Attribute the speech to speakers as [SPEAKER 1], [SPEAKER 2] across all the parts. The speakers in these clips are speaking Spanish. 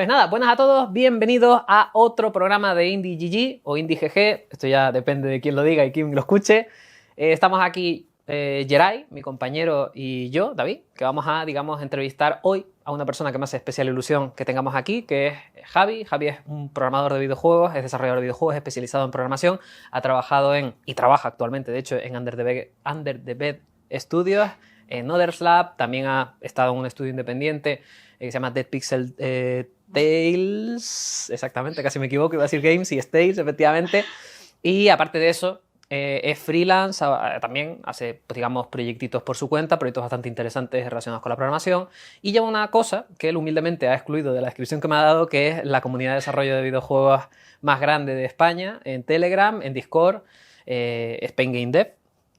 [SPEAKER 1] Pues nada, buenas a todos, bienvenidos a otro programa de Indie GG o Indie GG, esto ya depende de quién lo diga y quién lo escuche. Estamos aquí Geray, mi compañero, y yo, David, que vamos a, digamos, entrevistar hoy a una persona que me hace especial ilusión que tengamos aquí, que es Javi. Javi es un programador de videojuegos, es desarrollador de videojuegos, especializado en programación, ha trabajado y trabaja actualmente, de hecho, en Under the Bed Studios, en Others Lab, también ha estado en un estudio independiente que se llama Dead Pixel Tales, exactamente, casi me equivoco, iba a decir Games y es Tales, efectivamente. Y aparte de eso, es freelance, también hace, pues, digamos, proyectitos por su cuenta, proyectos bastante interesantes relacionados con la programación. Y lleva una cosa que él humildemente ha excluido de la descripción que me ha dado, que es la comunidad de desarrollo de videojuegos más grande de España, en Telegram, en Discord, Spain Game Dev.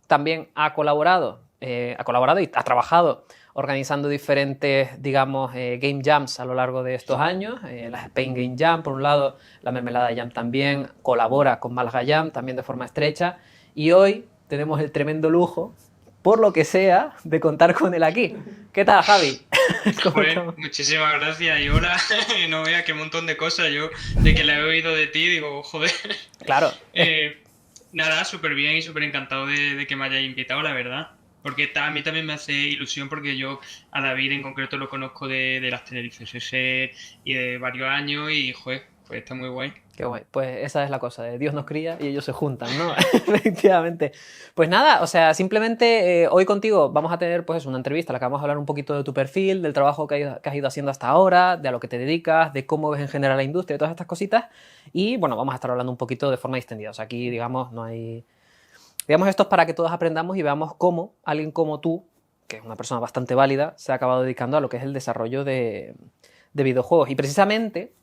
[SPEAKER 1] También ha colaborado y ha trabajado organizando diferentes, digamos, game jams a lo largo de estos años. La Spain Game Jam, por un lado, la Mermelada Jam también, colabora con Málaga Jam, también de forma estrecha. Y hoy tenemos el tremendo lujo, por lo que sea, de contar con él aquí. ¿Qué tal, Javi?
[SPEAKER 2] Joder, muchísimas gracias y hola, no veas qué montón de cosas yo de que la he oído de ti, digo, joder.
[SPEAKER 1] Claro,
[SPEAKER 2] Eh, Nada, súper bien y súper encantado de que me hayáis invitado, la verdad. Porque a mí también me hace ilusión porque yo a David en concreto lo conozco de las Tenerife CC y de varios años y, joder, pues está muy guay.
[SPEAKER 1] qué guay. Pues esa es la cosa, de Dios nos cría y ellos se juntan, ¿no? Efectivamente. Pues nada, o sea, simplemente hoy contigo vamos a tener, pues, una entrevista en la que vamos a hablar un poquito de tu perfil, del trabajo que has ido haciendo hasta ahora, de a lo que te dedicas, de cómo ves en general la industria, de todas estas cositas. Y bueno, vamos a estar hablando un poquito de forma distendida. O sea, aquí, digamos, no hay... Digamos, esto es para que todos aprendamos y veamos cómo alguien como tú, que es una persona bastante válida, se ha acabado dedicando a lo que es el desarrollo de videojuegos. Y precisamente,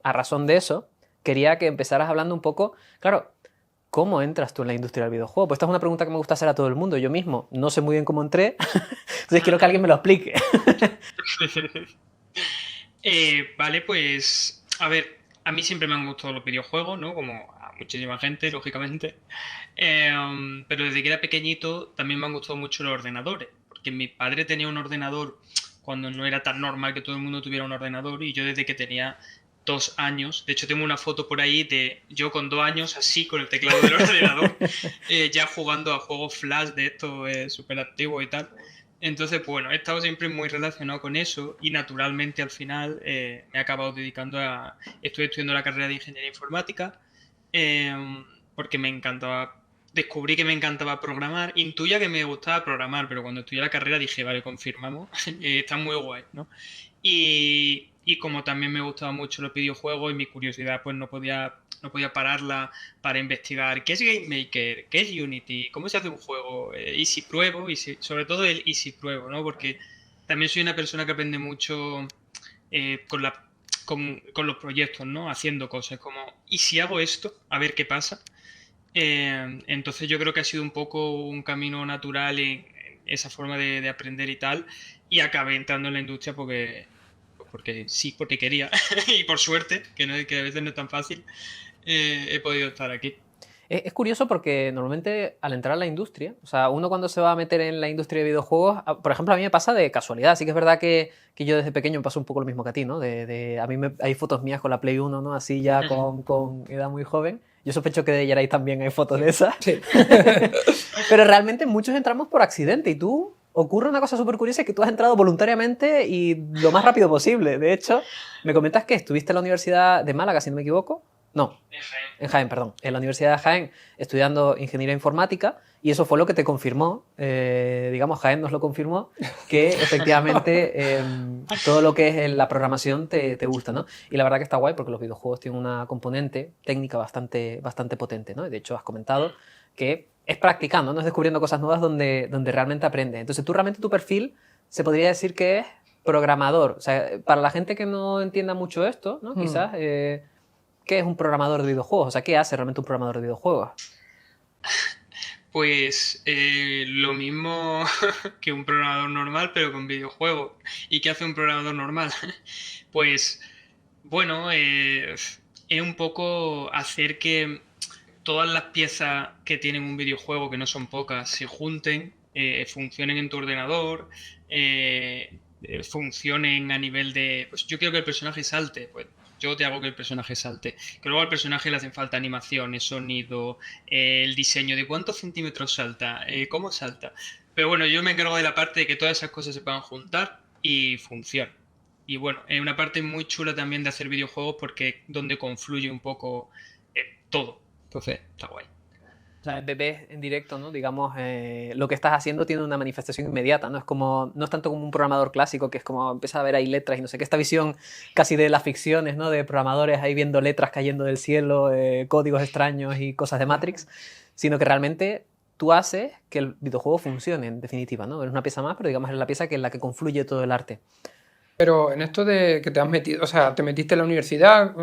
[SPEAKER 1] a razón de eso, quería que empezaras hablando un poco, claro, ¿cómo entras tú en la industria del videojuego? Pues esta es una pregunta que me gusta hacer a todo el mundo. Yo mismo no sé muy bien cómo entré, entonces quiero que alguien me lo explique.
[SPEAKER 2] Vale, pues, a ver, a mí siempre me han gustado los videojuegos, ¿no? Como a muchísima gente, lógicamente. Pero desde que era pequeñito también me han gustado mucho los ordenadores, porque mi padre tenía un ordenador cuando no era tan normal que todo el mundo tuviera un ordenador y yo desde que tenía 2 años, de hecho tengo una foto por ahí de yo con 2 años así con el teclado del ordenador, ya jugando a juegos flash de estos súper antiguos y tal. Entonces, pues, bueno, he estado siempre muy relacionado con eso y naturalmente al final me he acabado dedicando a... Estoy estudiando la carrera de Ingeniería Informática eh, porque me encantaba, descubrí que me encantaba programar, intuía que me gustaba programar, pero cuando estudié la carrera dije, vale, confirmamos, está muy guay, ¿no? Y como también me gustaban mucho los videojuegos y mi curiosidad pues no podía pararla para investigar qué es Game Maker, qué es Unity, cómo se hace un juego, y si pruebo, sobre todo el y si pruebo, ¿no? Porque también soy una persona que aprende mucho con los proyectos, ¿no? Haciendo cosas como, ¿y si hago esto? A ver qué pasa. Entonces yo creo que ha sido un poco un camino natural en esa forma de aprender y tal, y acabé entrando en la industria porque sí, porque quería, y por suerte, que a veces no es tan fácil, he podido estar aquí.
[SPEAKER 1] Es curioso porque normalmente al entrar a la industria, o sea, uno cuando se va a meter en la industria de videojuegos, por ejemplo, a mí me pasa de casualidad. Sí que es verdad que yo desde pequeño me pasó un poco lo mismo que a ti, ¿no? A mí hay fotos mías con la Play 1, ¿no? Así ya con edad muy joven. Yo sospecho que de Yeray también hay fotos de esas.
[SPEAKER 3] Sí.
[SPEAKER 1] Pero realmente muchos entramos por accidente y tú ocurre una cosa súper curiosa, que tú has entrado voluntariamente y lo más rápido posible. De hecho, me comentas que estuviste en la Universidad de Málaga, si no me equivoco. No, en Jaén, perdón, en la Universidad de Jaén estudiando Ingeniería Informática y eso fue lo que te confirmó, digamos, Jaén nos lo confirmó, que efectivamente todo lo que es la programación te gusta, ¿no? Y la verdad que está guay porque los videojuegos tienen una componente técnica bastante potente, ¿no? Y de hecho has comentado que es practicando, no es descubriendo cosas nuevas donde realmente aprendes. Entonces tú realmente tu perfil se podría decir que es programador. O sea, para la gente que no entienda mucho esto, ¿no? Quizás... ¿qué es un programador de videojuegos? O sea, ¿qué hace realmente un programador de videojuegos?
[SPEAKER 2] Pues lo mismo que un programador normal, pero con videojuegos. ¿Y qué hace un programador normal? Pues bueno, es un poco hacer que todas las piezas que tienen un videojuego, que no son pocas, se junten, funcionen en tu ordenador, funcionen a nivel de, pues yo quiero que el personaje salte, pues yo te hago que el personaje salte. Que luego al personaje le hacen falta animaciones, sonido, el diseño de cuántos centímetros salta, cómo salta. Pero bueno, yo me encargo de la parte de que todas esas cosas se puedan juntar y funcionen. Y bueno, es una parte muy chula también de hacer videojuegos porque es donde confluye un poco todo. Entonces, está guay.
[SPEAKER 1] O sea, ves en directo, ¿no? Digamos, lo que estás haciendo tiene una manifestación inmediata, ¿no? No es tanto como un programador clásico, que es como empieza a ver ahí letras y no sé qué, esta visión casi de las ficciones, ¿no? De programadores ahí viendo letras cayendo del cielo, códigos extraños y cosas de Matrix, sino que realmente tú haces que el videojuego funcione, en definitiva, ¿no? Es una pieza más, pero digamos es la pieza que en la que confluye todo el arte.
[SPEAKER 3] Pero en esto de que te has metido, o sea, te metiste en la universidad,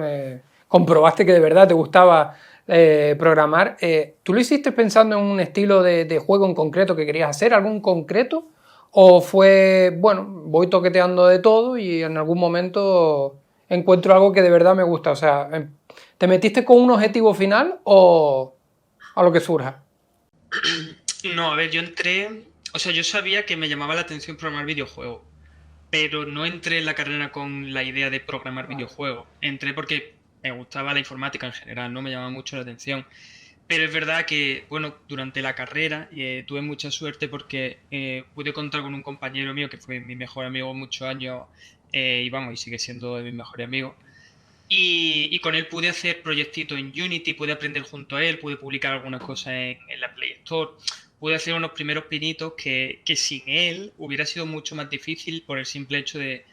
[SPEAKER 3] comprobaste que de verdad te gustaba programar, ¿tú lo hiciste pensando en un estilo de juego en concreto que querías hacer, algún concreto? ¿O fue, bueno, voy toqueteando de todo y en algún momento encuentro algo que de verdad me gusta? O sea, ¿te metiste con un objetivo final o a lo que surja?
[SPEAKER 2] No, a ver, yo entré, o sea, yo sabía que me llamaba la atención programar videojuegos, pero no entré en la carrera con la idea de programar videojuegos. Entré porque me gustaba la informática en general, no me llamaba mucho la atención. Pero es verdad que, bueno, durante la carrera tuve mucha suerte porque pude contar con un compañero mío que fue mi mejor amigo muchos años y vamos, y sigue siendo de mis mejores amigos. Y con él pude hacer proyectitos en Unity, pude aprender junto a él, pude publicar algunas cosas en la Play Store, pude hacer unos primeros pinitos que sin él hubiera sido mucho más difícil por el simple hecho de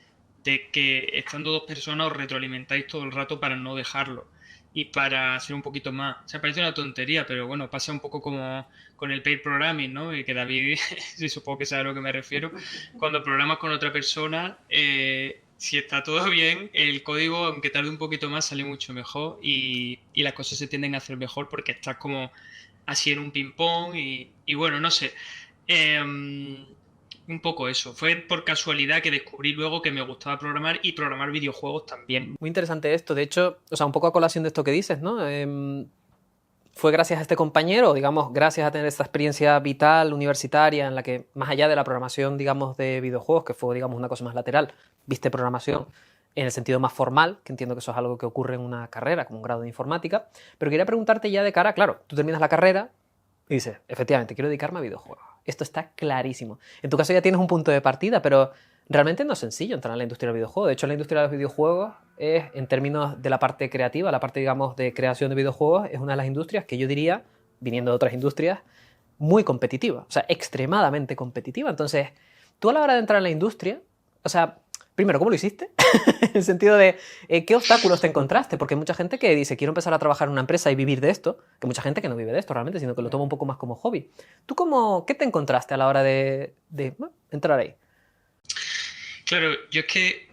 [SPEAKER 2] que estando dos personas os retroalimentáis todo el rato para no dejarlo y para hacer un poquito más. O sea, parece una tontería, pero bueno, pasa un poco como con el pair programming, ¿no? Y que David, sí, supongo que sabe a lo que me refiero. Cuando programas con otra persona, si está todo bien, el código, aunque tarde un poquito más, sale mucho mejor y las cosas se tienden a hacer mejor porque estás como así en un ping-pong y bueno, no sé. Un poco eso. Fue por casualidad que descubrí luego que me gustaba programar y programar videojuegos también.
[SPEAKER 1] Muy interesante esto. De hecho, o sea, un poco a colación de esto que dices, ¿no? Fue gracias a este compañero, digamos, gracias a tener esta experiencia vital, universitaria, en la que, más allá de la programación, digamos, de videojuegos, que fue, digamos, una cosa más lateral, viste programación en el sentido más formal, que entiendo que eso es algo que ocurre en una carrera, como un grado de informática, pero quería preguntarte ya de cara, claro, tú terminas la carrera y dices, efectivamente, quiero dedicarme a videojuegos. Esto está clarísimo. En tu caso ya tienes un punto de partida, pero realmente no es sencillo entrar en la industria del videojuego. De hecho, la industria de los videojuegos es, en términos de la parte creativa, la parte, digamos, de creación de videojuegos, es una de las industrias que yo diría, viniendo de otras industrias, muy competitiva. O sea, extremadamente competitiva. Entonces, tú a la hora de entrar en la industria, o sea, primero, ¿cómo lo hiciste? En el sentido de, ¿qué obstáculos te encontraste? Porque hay mucha gente que dice, quiero empezar a trabajar en una empresa y vivir de esto, que mucha gente que no vive de esto realmente, sino que lo toma un poco más como hobby. ¿Tú qué te encontraste a la hora de bueno, entrar ahí?
[SPEAKER 2] Claro, yo es que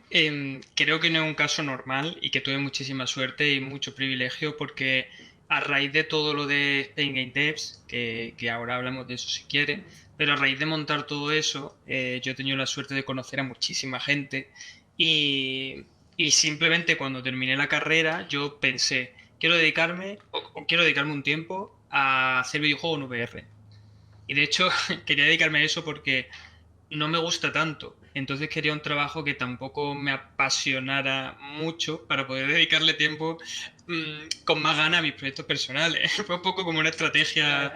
[SPEAKER 2] creo que no es un caso normal y que tuve muchísima suerte y mucho privilegio porque a raíz de todo lo de Spain Game Devs, que ahora hablamos de eso si quieres, pero a raíz de montar todo eso, yo he tenido la suerte de conocer a muchísima gente y simplemente cuando terminé la carrera yo pensé, quiero dedicarme o quiero dedicarme un tiempo a hacer videojuegos en VR. Y de hecho quería dedicarme a eso porque no me gusta tanto. Entonces quería un trabajo que tampoco me apasionara mucho para poder dedicarle tiempo con más ganas a mis proyectos personales. Fue un poco como una estrategia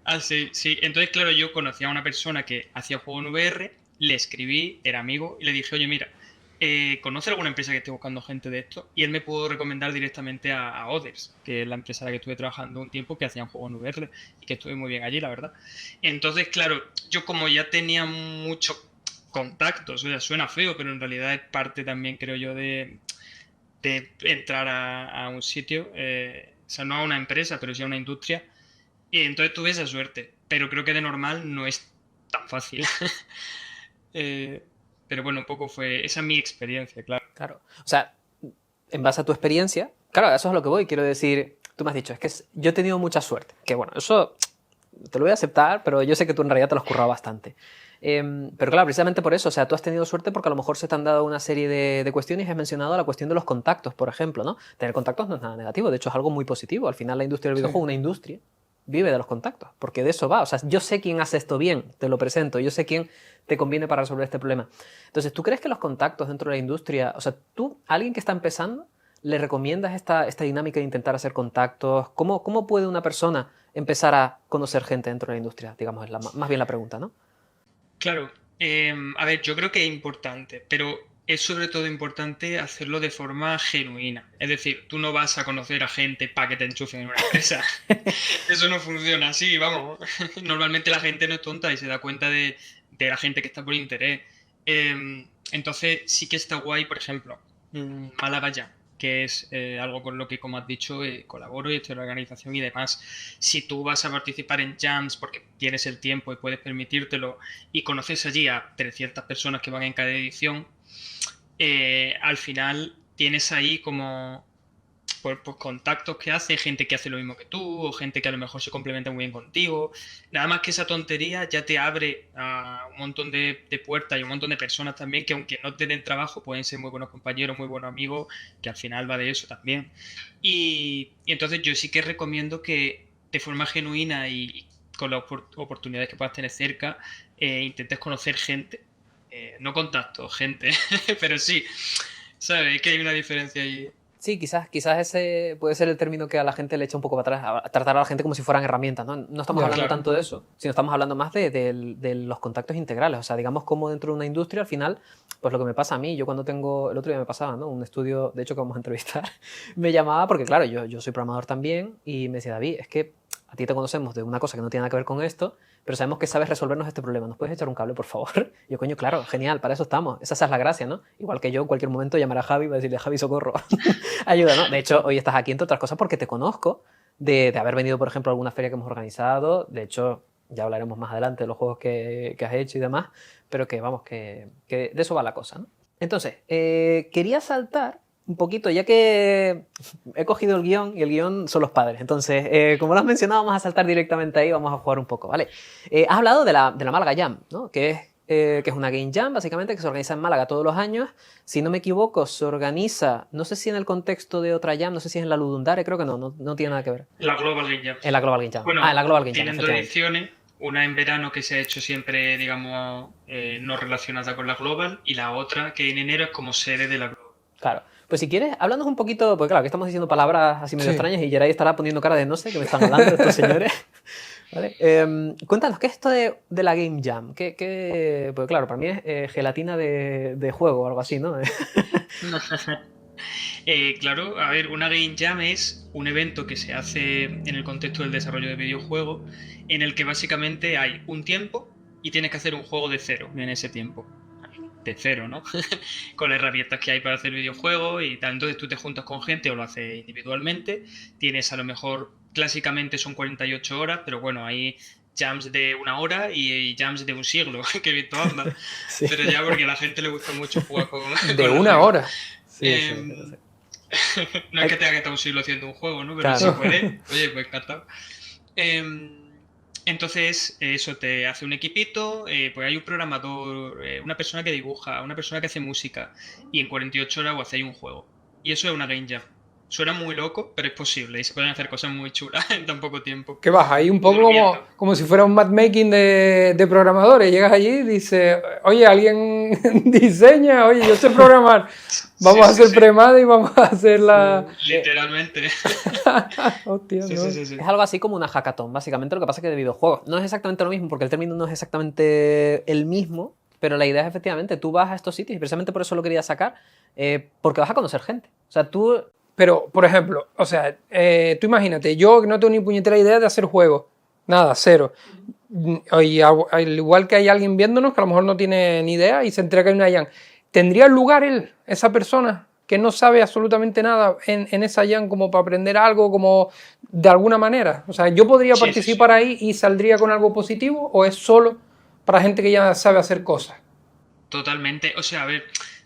[SPEAKER 2] así, sí. Entonces, claro, yo conocí a una persona que hacía juego en VR, le escribí, era amigo, y le dije, oye, mira, ¿conoce alguna empresa que esté buscando gente de esto? Y él me pudo recomendar directamente a Others, que es la empresa en la que estuve trabajando un tiempo, que hacían juegos en VR y que estuve muy bien allí, la verdad. Entonces, claro, yo como ya tenía muchos contactos, o sea, suena feo, pero en realidad es parte también, creo yo, de entrar a un sitio, o sea, no a una empresa, pero sí a una industria. Y entonces tuve esa suerte, pero creo que de normal no es tan fácil. Eh, pero bueno, un poco fue, esa es mi experiencia, claro.
[SPEAKER 1] Claro. O sea, en base a tu experiencia, claro, a eso es a lo que voy. Quiero decir, tú me has dicho, es que yo he tenido mucha suerte. Que bueno, eso te lo voy a aceptar, pero yo sé que tú en realidad te lo has currado bastante. Pero claro, precisamente por eso, o sea, tú has tenido suerte porque a lo mejor se te han dado una serie de cuestiones y has mencionado la cuestión de los contactos, por ejemplo, ¿no? Tener contactos no es nada negativo, de hecho es algo muy positivo. Al final la industria del videojuego es una industria vive de los contactos, porque de eso va. O sea, yo sé quién hace esto bien, te lo presento, yo sé quién te conviene para resolver este problema. Entonces, ¿tú crees que los contactos dentro de la industria, o sea, tú, a alguien que está empezando, le recomiendas esta dinámica de intentar hacer contactos? ¿Cómo puede una persona empezar a conocer gente dentro de la industria? Digamos, es más bien la pregunta, ¿no?
[SPEAKER 2] Claro, a ver, yo creo que es importante, pero es sobre todo importante hacerlo de forma genuina. Es decir, tú no vas a conocer a gente para que te enchufen en una empresa. Eso no funciona así, vamos. Normalmente la gente no es tonta y se da cuenta de la gente que está por interés. Entonces sí que está guay, por ejemplo, Málaga Jam, que es algo con lo que, como has dicho, colaboro y estoy en la organización y demás. Si tú vas a participar en jams porque tienes el tiempo y puedes permitírtelo y conoces allí a 300 personas que van en cada edición, al final tienes ahí como pues contactos que hace, gente que hace lo mismo que tú, o gente que a lo mejor se complementa muy bien contigo. Nada más que esa tontería ya te abre a un montón de puertas y un montón de personas también que aunque no te den trabajo, pueden ser muy buenos compañeros, muy buenos amigos, que al final va de eso también. Y entonces yo sí que recomiendo que de forma genuina y con las oportunidades que puedas tener cerca, intentes conocer gente. No contacto, gente, pero sí, ¿sabes? Que hay una diferencia ahí.
[SPEAKER 1] Sí, quizás ese puede ser el término que a la gente le echa un poco para atrás, a tratar a la gente como si fueran herramientas, ¿no? No estamos
[SPEAKER 3] Ya,
[SPEAKER 1] hablando
[SPEAKER 2] claro.
[SPEAKER 1] tanto de eso, sino estamos hablando más de los contactos integrales. O sea, digamos como dentro de una industria, al final, pues lo que me pasa a mí, yo cuando tengo, el otro día me pasaba, ¿no? Un estudio, de hecho, que vamos a entrevistar, me llamaba porque, claro, yo soy programador también y me decía, David, es que a ti te conocemos de una cosa que no tiene nada que ver con esto, pero sabemos que sabes resolvernos este problema. ¿Nos puedes echar un cable, por favor? Y yo, coño, claro, genial, para eso estamos. Esa es la gracia, ¿no? Igual que yo en cualquier momento llamar a Javi y decirle, Javi, socorro. Ayuda, ¿no? De hecho, hoy estás aquí, entre otras cosas, porque te conozco de haber venido, por ejemplo, a alguna feria que hemos organizado. De hecho, ya hablaremos más adelante de los juegos que has hecho y demás, pero que vamos, que de eso va la cosa, ¿no? Entonces, quería saltar un poquito, ya que he cogido el guión y el guión son los padres. Entonces, como lo has mencionado, vamos a saltar directamente ahí, vamos a jugar un poco, ¿vale? Has hablado de la Málaga Jam, ¿no? Que es una Game Jam, básicamente, que se organiza en Málaga todos los años. Si no me equivoco, se organiza, no sé si en el contexto de otra Jam, no sé si es en la Ludundare, creo que no tiene nada que ver.
[SPEAKER 2] La Global Game Jam.
[SPEAKER 1] En la Global Game Jam.
[SPEAKER 2] Bueno,
[SPEAKER 1] En la Global Game Jam,
[SPEAKER 2] tienen dos
[SPEAKER 1] efectivamente.
[SPEAKER 2] ediciones, una en verano que se ha hecho siempre, digamos, no relacionada con la Global, y la otra que en enero es como sede de la Global.
[SPEAKER 1] Claro. Pues si quieres, háblanos un poquito, porque claro, que estamos diciendo palabras así medio
[SPEAKER 3] Sí.
[SPEAKER 1] extrañas y Geray estará poniendo cara de no sé qué me están hablando estos señores. ¿Vale? Cuéntanos, ¿qué es esto de la Game Jam? Pues claro, para mí es gelatina de juego o algo así, ¿no?
[SPEAKER 2] Claro, a ver, una Game Jam es un evento que se hace en el contexto del desarrollo de videojuegos, en el que básicamente hay un tiempo y tienes que hacer un juego de cero en ese tiempo. De cero, ¿no? Con las herramientas que hay para hacer videojuegos y tal. Entonces tú te juntas con gente o lo haces individualmente. Tienes a lo mejor, clásicamente son 48 horas, pero bueno, hay jams de una hora y jams de un siglo, que he visto ambas.
[SPEAKER 1] Sí.
[SPEAKER 2] Pero ya porque a la gente le gusta mucho jugar con
[SPEAKER 3] De
[SPEAKER 2] con los
[SPEAKER 3] una
[SPEAKER 2] juegos.
[SPEAKER 3] hora.
[SPEAKER 1] Sí,
[SPEAKER 2] Em, no es que tenga que estar un siglo haciendo un juego, ¿no? Pero
[SPEAKER 1] Claro.
[SPEAKER 2] si puede, oye, pues encantado. Entonces, eso te hace un equipito, pues hay un programador, una persona que dibuja, una persona que hace música, y en 48 horas os hacéis un juego. Y eso es una Game Jam. Suena muy loco, pero es posible, y se pueden hacer cosas muy chulas en tan poco tiempo.
[SPEAKER 3] ¿Qué vas? Ahí un poco
[SPEAKER 2] Durmiendo.
[SPEAKER 3] como si fuera un matchmaking de programadores. Llegas allí y dices, oye, alguien diseña, oye, yo sé programar. Vamos a hacer
[SPEAKER 2] sí.
[SPEAKER 3] premada y vamos a hacer la...
[SPEAKER 2] Literalmente.
[SPEAKER 3] Hostia,
[SPEAKER 2] Sí,
[SPEAKER 3] ¿no?
[SPEAKER 2] sí.
[SPEAKER 1] Es algo así como una hackathon, básicamente. Lo que pasa es que de videojuegos no es exactamente lo mismo, porque el término no es exactamente el mismo, pero la idea es efectivamente, tú vas a estos sitios y precisamente por eso lo quería sacar, porque vas a conocer gente. O sea, tú...
[SPEAKER 3] Pero, por ejemplo, o sea, tú imagínate, yo que no tengo ni puñetera idea de hacer juegos, nada, cero. Y al igual que hay alguien viéndonos que a lo mejor no tiene ni idea y se entera que hay una Jam, ¿tendría lugar esa persona que no sabe absolutamente nada en esa Jam como para aprender algo, como de alguna manera? O sea, ¿yo podría
[SPEAKER 2] Sí, sí,
[SPEAKER 3] participar ahí y saldría con algo positivo o es solo para gente que ya sabe hacer cosas?
[SPEAKER 2] Totalmente. O sea, a ver,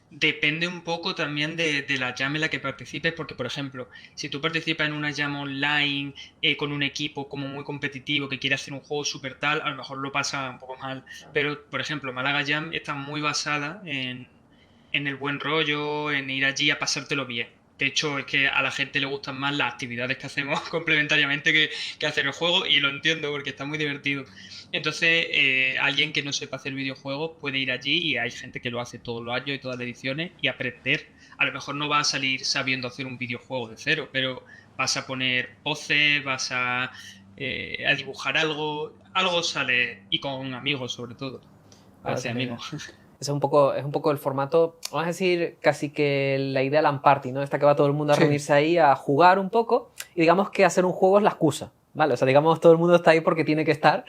[SPEAKER 2] depende un poco también de la jam en la que participes, porque, por ejemplo, si tú participas en una jam online con un equipo como muy competitivo que quiere hacer un juego súper tal, a lo mejor lo pasa un poco mal. Pero, por ejemplo, Málaga Jam está muy basada en el buen rollo, en ir allí a pasártelo bien. De hecho, es que a la gente le gustan más las actividades que hacemos complementariamente que hacer el juego, y lo entiendo porque está muy divertido. Entonces, alguien que no sepa hacer videojuegos puede ir allí, y hay gente que lo hace todos los años y todas las ediciones, y aprender. A lo mejor no va a salir sabiendo hacer un videojuego de cero, pero vas a poner voces, vas a dibujar algo sale, y con amigos sobre todo.
[SPEAKER 1] Claro,
[SPEAKER 2] Hace
[SPEAKER 1] también.
[SPEAKER 2] amigos.
[SPEAKER 1] Es un poco el formato, vamos a decir, casi que la idea LAN Party, ¿no? Esta que va todo el mundo a
[SPEAKER 3] Sí.
[SPEAKER 1] reunirse ahí a jugar un poco, y digamos que hacer un juego es la excusa, ¿vale? O sea, digamos, todo el mundo está ahí porque tiene que estar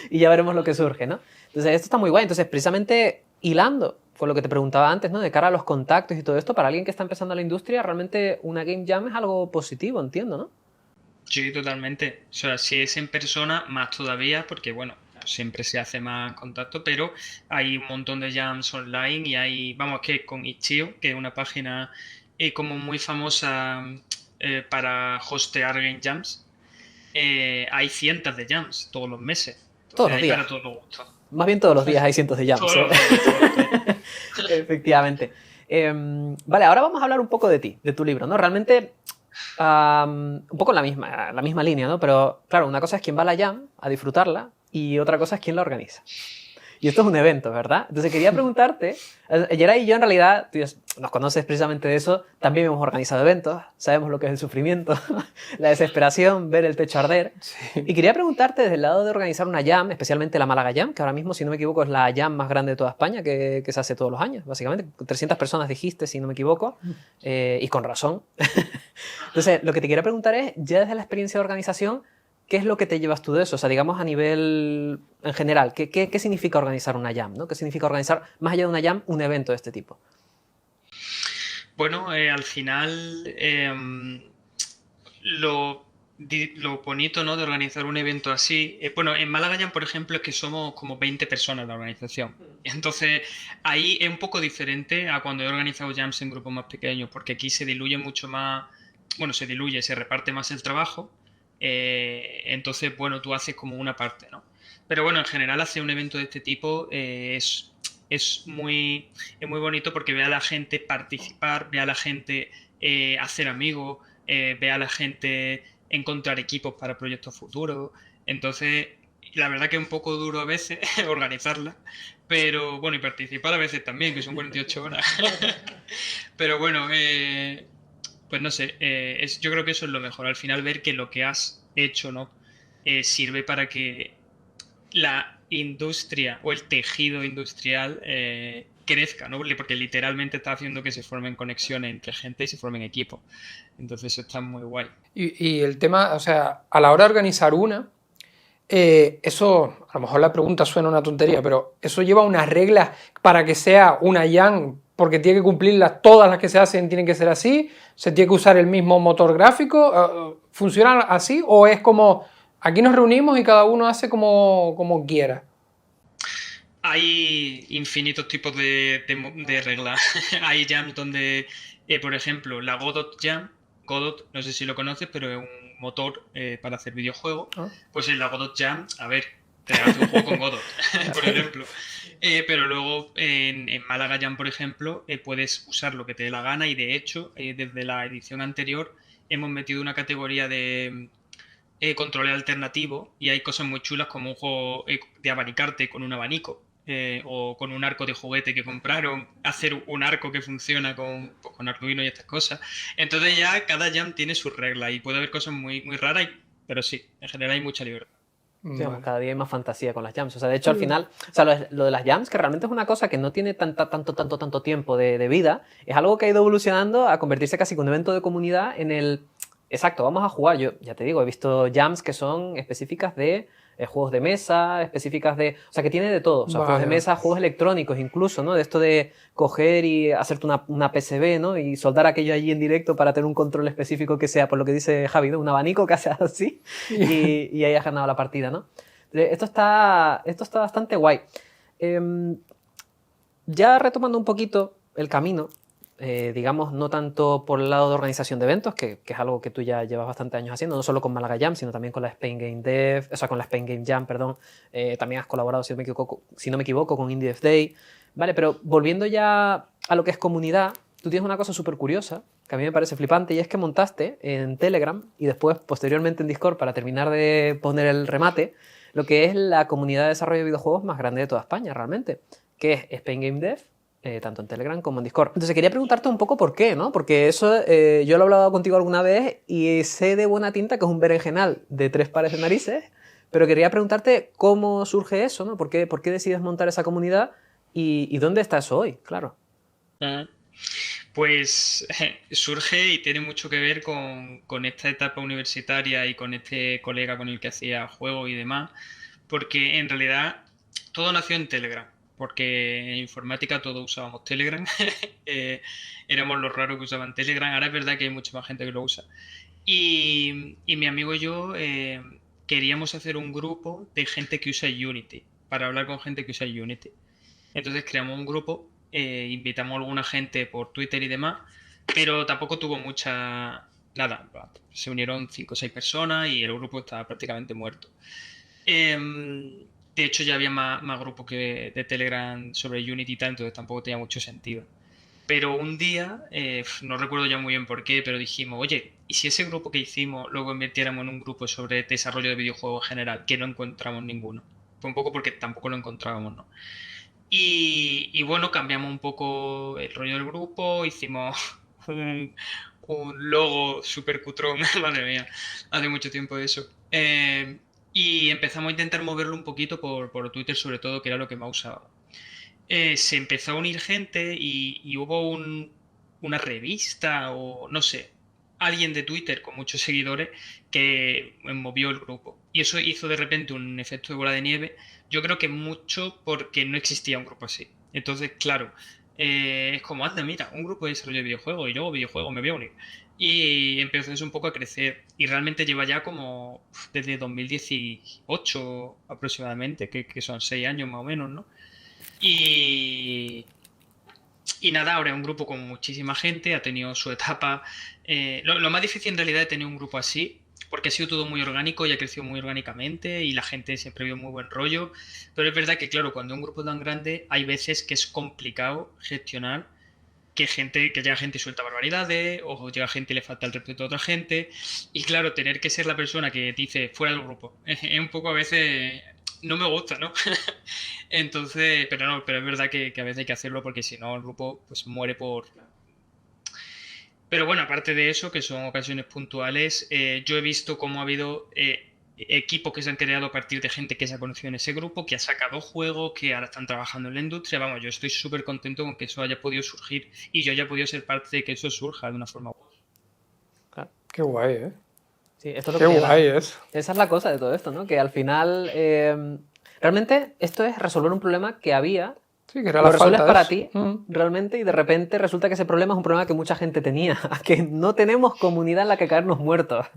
[SPEAKER 1] y ya veremos lo que surge, ¿no? Entonces, esto está muy guay. Entonces, precisamente hilando con lo que te preguntaba antes, ¿no? De cara a los contactos y todo esto, para alguien que está empezando en la industria, realmente una Game Jam es algo positivo, entiendo, ¿no?
[SPEAKER 2] Sí, totalmente. O sea, si es en persona, más todavía, porque bueno, siempre se hace más contacto, pero hay un montón de jams online, y hay, vamos, que con Itch.io, que es una página como muy famosa para hostear game jams, hay cientos de jams todos los meses.
[SPEAKER 1] Todos
[SPEAKER 2] Entonces
[SPEAKER 1] los
[SPEAKER 2] hay
[SPEAKER 1] días.
[SPEAKER 2] para todos los gustos.
[SPEAKER 1] Más bien todos los días hay cientos de jams,
[SPEAKER 2] Todos
[SPEAKER 1] ¿eh?
[SPEAKER 2] los días, todos los días.
[SPEAKER 1] Efectivamente. Vale, ahora vamos a hablar un poco de ti, de tu libro, ¿no? Realmente, un poco en la misma línea, ¿no? Pero claro, una cosa es quién va a la Jam a disfrutarla y otra cosa es quién la organiza. Y esto es un evento, ¿verdad? Entonces quería preguntarte, Geray y yo en realidad, tú ya nos conoces precisamente de eso, también hemos organizado eventos, sabemos lo que es el sufrimiento, la desesperación, ver el techo arder.
[SPEAKER 3] Sí.
[SPEAKER 1] Y quería preguntarte desde el lado de organizar una Jam, especialmente la Málaga Jam, que ahora mismo, si no me equivoco, es la Jam más grande de toda España, que se hace todos los años, básicamente. 300 personas dijiste, si no me equivoco, y con razón. Entonces, lo que te quería preguntar es, ya desde la experiencia de organización, ¿qué es lo que te llevas tú de eso? O sea, digamos a nivel en general, ¿qué significa organizar una Jam, ¿no? ¿Qué significa organizar, más allá de una Jam, un evento de este tipo?
[SPEAKER 2] Bueno, al final, lo bonito, ¿no?, de organizar un evento así. Bueno, en Málaga Jam, por ejemplo, es que somos como 20 personas en la organización. Entonces, ahí es un poco diferente a cuando he organizado jams en grupos más pequeños, porque aquí se diluye mucho más, bueno, se diluye, se reparte más el trabajo. Entonces, bueno, tú haces como una parte, ¿no? Pero bueno, en general hacer un evento de este tipo es muy bonito, porque ve a la gente participar, ve a la gente hacer amigos, ve a la gente encontrar equipos para proyectos futuros. Entonces, la verdad que es un poco duro a veces organizarla, pero bueno, y participar a veces también, que son 48 horas. Pero bueno, pues no sé, yo creo que eso es lo mejor. Al final, ver que lo que has hecho, ¿no?, sirve para que la industria o el tejido industrial crezca, ¿no? Porque literalmente está haciendo que se formen conexiones entre gente y se formen equipos. Entonces eso está muy guay.
[SPEAKER 3] Y el tema, o sea, a la hora de organizar una, eso, a lo mejor la pregunta suena una tontería, pero eso lleva unas reglas para que sea una Jam, porque tiene que cumplirlas, todas las que se hacen tienen que ser así, se tiene que usar el mismo motor gráfico, ¿funciona así o es como aquí nos reunimos y cada uno hace como quiera?
[SPEAKER 2] Hay infinitos tipos de reglas. Hay jams donde, por ejemplo, la Godot Jam, Godot, no sé si lo conoces, pero es un motor para hacer videojuegos.
[SPEAKER 3] ¿No?
[SPEAKER 2] Pues en la Godot Jam, a ver, te haces un juego con Godot, por ejemplo. Pero luego en Málaga Jam, por ejemplo, puedes usar lo que te dé la gana, y de hecho, desde la edición anterior hemos metido una categoría de controles alternativos, y hay cosas muy chulas como un juego de abanicarte con un abanico. O con un arco de juguete que compraron, hacer un arco que funciona con Arduino y estas cosas. Entonces ya cada jam tiene sus reglas, y puede haber cosas muy, muy raras, pero sí, en general hay mucha libertad.
[SPEAKER 1] Sí, vamos,
[SPEAKER 3] Vale.
[SPEAKER 1] cada día hay más fantasía con las jams. O sea, de hecho, al final, o sea, lo de las jams, que realmente es una cosa que no tiene tanto tiempo de vida, es algo que ha ido evolucionando a convertirse casi que un evento de comunidad en el... Exacto, vamos a jugar. Yo ya te digo, he visto jams que son específicas de juegos de mesa, específicas de... O sea, que tiene de todo. O sea, juegos de
[SPEAKER 3] Vale.
[SPEAKER 1] mesa, juegos electrónicos incluso, ¿no? De esto de coger y hacerte una PCB, ¿no? Y soldar aquello allí en directo para tener un control específico que sea, por lo que dice Javi, ¿no? Un abanico que hace así y ahí has ganado la partida, ¿no? Esto está bastante guay. Ya retomando un poquito el camino, digamos, no tanto por el lado de organización de eventos, que es algo que tú ya llevas bastante años haciendo, no solo con Málaga Jam, sino también con la Spain Game Dev, o sea, con la Spain Game Jam, perdón. También has colaborado, si no me equivoco, con Indie Dev Day. Vale, pero volviendo ya a lo que es comunidad, tú tienes una cosa súper curiosa, que a mí me parece flipante, y es que montaste en Telegram y después, posteriormente en Discord, para terminar de poner el remate, lo que es la comunidad de desarrollo de videojuegos más grande de toda España, realmente, que es Spain Game Dev, tanto en Telegram como en Discord. Entonces quería preguntarte un poco por qué, ¿no? Porque eso yo lo he hablado contigo alguna vez y sé de buena tinta que es un berenjenal de 3 pares de narices, pero quería preguntarte cómo surge eso, ¿no? ¿Por qué decides montar esa comunidad y dónde está eso hoy? Claro.
[SPEAKER 2] Pues surge y tiene mucho que ver con esta etapa universitaria y con este colega con el que hacía juegos y demás, porque en realidad todo nació en Telegram, porque en informática todos usábamos Telegram, éramos los raros que usaban Telegram, ahora es verdad que hay mucha más gente que lo usa. Y mi amigo y yo queríamos hacer un grupo de gente que usa Unity, para hablar con gente que usa Unity. Entonces creamos un grupo, invitamos a alguna gente por Twitter y demás, pero tampoco tuvo mucha... Nada, se unieron 5 o 6 personas y el grupo estaba prácticamente muerto. De hecho ya había más grupos que de Telegram sobre Unity y tal, entonces tampoco tenía mucho sentido. Pero un día, no recuerdo ya muy bien por qué, pero dijimos, oye, ¿y si ese grupo que hicimos luego invirtiéramos en un grupo sobre desarrollo de videojuegos en general? Que no encontramos ninguno. Fue un poco porque tampoco lo encontrábamos, ¿no? Y bueno, cambiamos un poco el rollo del grupo, hicimos un logo súper cutrón, madre mía, hace mucho tiempo de eso. Y empezamos a intentar moverlo un poquito por Twitter sobre todo, que era lo que más usaba. Se empezó a unir gente y hubo una revista o no sé, alguien de Twitter con muchos seguidores que movió el grupo. Y eso hizo de repente un efecto de bola de nieve. Yo creo que mucho porque no existía un grupo así. Entonces, claro, es como, anda, mira, un grupo de desarrollo de videojuegos y yo videojuegos me voy a unir. Y empezó eso un poco a crecer. Y realmente lleva ya como desde 2018 aproximadamente, que son 6 años más o menos, ¿no? Y, y nada, ahora es un grupo con muchísima gente, ha tenido su etapa. Lo más difícil en realidad es tener un grupo así, porque ha sido todo muy orgánico y ha crecido muy orgánicamente y la gente siempre vio muy buen rollo. Pero es verdad que, claro, cuando es un grupo tan grande, hay veces que es complicado gestionar que llega gente y suelta barbaridades, o llega gente y le falta el respeto a otra gente. Y claro, tener que ser la persona que dice fuera del grupo es un poco a veces. No me gusta, ¿no? Entonces, pero no, pero es verdad que a veces hay que hacerlo porque si no el grupo pues muere por... Pero bueno, aparte de eso, que son ocasiones puntuales, yo he visto cómo ha habido equipos que se han creado a partir de gente que se ha conocido en ese grupo, que ha sacado juegos, que ahora están trabajando en la industria. Vamos, yo estoy súper contento con que eso haya podido surgir y yo haya podido ser parte de que eso surja de una forma u otra.
[SPEAKER 1] Claro.
[SPEAKER 3] Qué guay, ¿eh?
[SPEAKER 1] Sí, esto es lo
[SPEAKER 3] Qué
[SPEAKER 1] que
[SPEAKER 3] guay es.
[SPEAKER 1] Esa es la cosa de todo esto, ¿no? Que al final, realmente esto es resolver un problema que había,
[SPEAKER 3] Sí, que era
[SPEAKER 1] lo
[SPEAKER 3] la
[SPEAKER 1] resuelves
[SPEAKER 3] falta de
[SPEAKER 1] para
[SPEAKER 3] eso.
[SPEAKER 1] ti, realmente, y de repente resulta que ese problema es un problema que mucha gente tenía, que no tenemos comunidad en la que caernos muertos.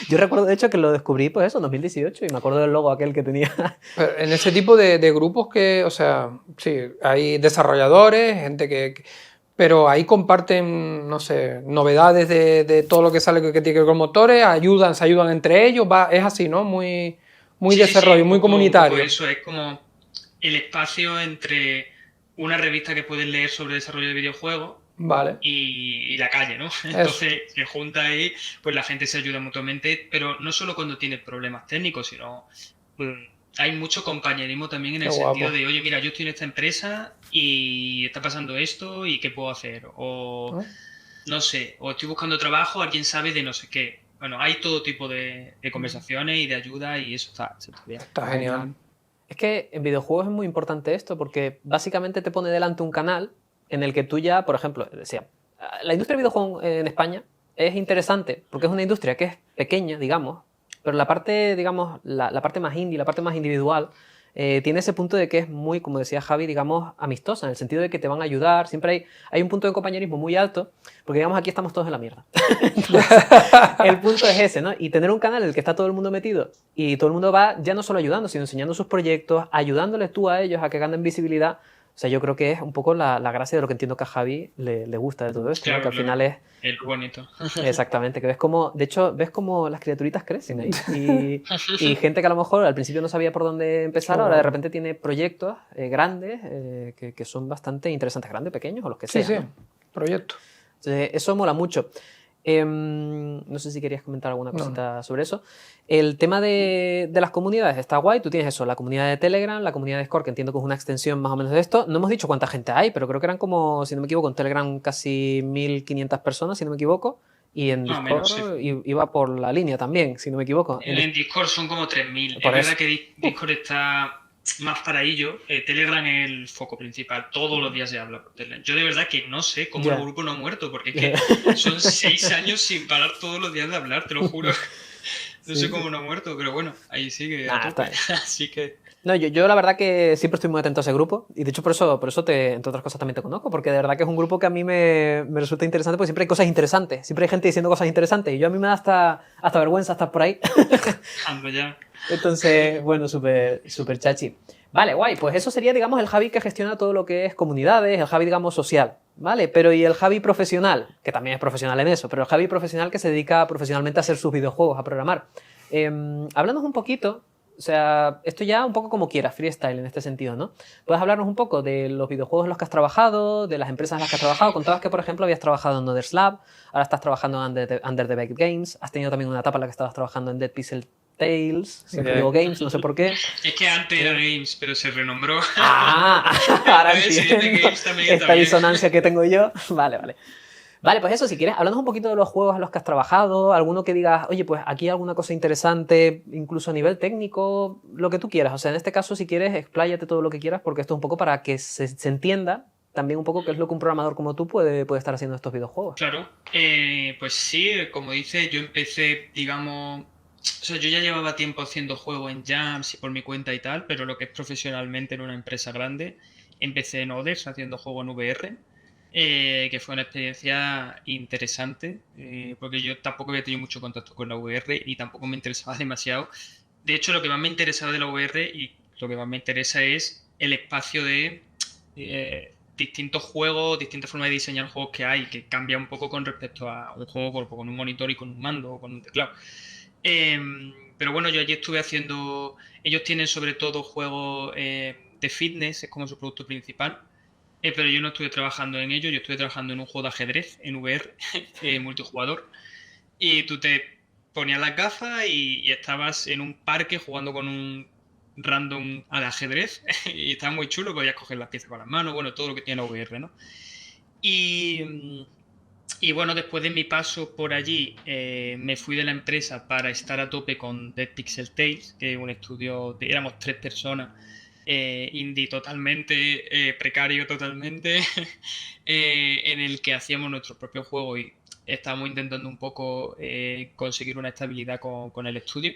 [SPEAKER 1] Yo recuerdo, de hecho, que lo descubrí, pues eso, en 2018, y me acuerdo del logo aquel que tenía.
[SPEAKER 3] Pero en ese tipo de grupos que, o sea, sí, hay desarrolladores, gente pero ahí comparten, no sé, novedades de todo lo que sale que tiene que ver con motores, se ayudan entre ellos, es así, ¿no? Muy
[SPEAKER 2] Sí,
[SPEAKER 3] desarrollo, muy comunitario.
[SPEAKER 2] Un poco eso es como el espacio entre una revista que puedes leer sobre desarrollo de videojuegos
[SPEAKER 3] Vale.
[SPEAKER 2] y la calle, ¿no? Entonces se junta ahí, pues la gente se ayuda mutuamente, pero no solo cuando tiene problemas técnicos, sino hay mucho compañerismo también en el sentido de, oye, mira, yo estoy en esta empresa y está pasando esto y qué puedo hacer, o no sé, o estoy buscando trabajo, alguien sabe de no sé qué. Bueno, hay todo tipo de conversaciones y de ayuda y eso está bien.
[SPEAKER 3] Está genial.
[SPEAKER 1] Es que en videojuegos es muy importante esto porque básicamente te pone delante un canal en el que tú ya, por ejemplo, decía, la industria de videojuegos en España es interesante porque es una industria que es pequeña, digamos, pero la parte, digamos, la parte más indie, la parte más individual, tiene ese punto de que es muy, como decía Javi, digamos, amistosa, en el sentido de que te van a ayudar, siempre hay un punto de compañerismo muy alto, porque digamos aquí estamos todos en la mierda. Entonces, el punto es ese, ¿no? Y tener un canal en el que está todo el mundo metido y todo el mundo va ya no solo ayudando, sino enseñando sus proyectos, ayudándoles tú a ellos a que ganen visibilidad. O sea, yo creo que es un poco la gracia de lo que entiendo que a Javi le gusta de todo esto,
[SPEAKER 2] claro,
[SPEAKER 1] ¿no? Que al final es...
[SPEAKER 2] El bonito.
[SPEAKER 1] Exactamente, que ves como, de hecho, ves como las criaturitas crecen ahí. Y gente que a lo mejor al principio no sabía por dónde empezar, ahora de repente tiene proyectos grandes que son bastante interesantes, grandes, pequeños o los que sean.
[SPEAKER 3] Sí.
[SPEAKER 1] ¿no?
[SPEAKER 3] proyecto.
[SPEAKER 1] Entonces, eso mola mucho. No sé si querías comentar alguna cosita sobre eso. El tema de las comunidades está guay. Tú tienes eso, la comunidad de Telegram, la comunidad de Discord, que entiendo que es una extensión más o menos de esto. No hemos dicho cuánta gente hay, pero creo que eran como, si no me equivoco, en Telegram casi 1.500 personas, si no me equivoco. Y en
[SPEAKER 2] Más o
[SPEAKER 1] Discord
[SPEAKER 2] menos, sí.
[SPEAKER 1] iba por la línea también, si no me equivoco.
[SPEAKER 2] En Discord son como 3.000.
[SPEAKER 1] Por
[SPEAKER 2] Es
[SPEAKER 1] eso.
[SPEAKER 2] verdad que Discord está más para ello. Telegram es el foco principal. Todos los días se habla por Telegram. Yo de verdad que no sé cómo
[SPEAKER 1] Ya.
[SPEAKER 2] el grupo no ha muerto, porque es que son 6 años sin parar todos los días de hablar, te lo juro. No
[SPEAKER 1] Sí,
[SPEAKER 2] sé
[SPEAKER 1] sí.
[SPEAKER 2] cómo no ha muerto, pero bueno, ahí sigue
[SPEAKER 1] Nah,
[SPEAKER 2] a
[SPEAKER 1] está
[SPEAKER 2] tope.
[SPEAKER 1] bien.
[SPEAKER 2] Así que
[SPEAKER 1] No, yo la verdad que siempre estoy muy atento a ese grupo y de hecho por eso entre otras cosas también te conozco, porque de verdad que es un grupo que a mí me resulta interesante porque siempre hay cosas interesantes, siempre hay gente diciendo cosas interesantes y a mí me da hasta vergüenza estar por ahí.
[SPEAKER 2] ando ya.
[SPEAKER 1] Entonces, bueno, súper chachi. Vale, guay, pues eso sería, digamos, el Javi que gestiona todo lo que es comunidades, el Javi, digamos, social, ¿vale? Pero ¿y el Javi profesional? Que también es profesional en eso, pero el Javi profesional que se dedica profesionalmente a hacer sus videojuegos, a programar. Háblanos un poquito, o sea, esto ya un poco como quieras, freestyle en este sentido, ¿no? Puedes hablarnos un poco de los videojuegos en los que has trabajado, de las empresas en las que has trabajado. Contabas que, por ejemplo, habías trabajado en Other Lab, ahora estás trabajando en Under the Baked Games, has tenido también una etapa en la que estabas trabajando en Dead Pixel Tales, siempre digo Games, no sé por qué.
[SPEAKER 2] Es que antes era Games, pero se renombró.
[SPEAKER 1] Ah, ahora
[SPEAKER 2] Entonces, si dice
[SPEAKER 1] entiendo
[SPEAKER 2] Games también está
[SPEAKER 1] esta
[SPEAKER 2] bien.
[SPEAKER 1] disonancia que tengo yo. Vale, vale. Vale, pues eso, si quieres, hablando un poquito de los juegos en los que has trabajado, alguno que digas, oye, pues aquí hay alguna cosa interesante, incluso a nivel técnico, lo que tú quieras. O sea, en este caso, si quieres, expláyate todo lo que quieras, porque esto es un poco para que se entienda también un poco qué es lo que un programador como tú puede estar haciendo en estos videojuegos.
[SPEAKER 2] Claro, pues sí, como dice, yo empecé, digamos, o sea, yo ya llevaba tiempo haciendo juegos en Jams y por mi cuenta y tal, pero lo que es profesionalmente en una empresa grande, empecé en Oders haciendo juegos en VR, que fue una experiencia interesante, porque yo tampoco había tenido mucho contacto con la VR y tampoco me interesaba demasiado. De hecho, lo que más me interesaba de la VR y lo que más me interesa es el espacio de distintos juegos, distintas formas de diseñar juegos que hay, que cambia un poco con respecto a un juego con un monitor y con un mando o con un teclado. Pero bueno, yo allí estuve haciendo. Ellos tienen sobre todo juegos de fitness, es como su producto principal. Pero yo no estuve trabajando en ello, yo estuve trabajando en un juego de ajedrez en VR, multijugador. Y tú te ponías las gafas y estabas en un parque jugando con un random al ajedrez. Y estaba muy chulo, podías coger las piezas con las manos, bueno, todo lo que tiene la VR, ¿no? Y, y bueno, después de mi paso por allí, me fui de la empresa para estar a tope con Dead Pixel Tales, que es un estudio, éramos 3 personas, indie totalmente, precario totalmente, en el que hacíamos nuestro propio juego y estábamos intentando un poco conseguir una estabilidad con el estudio.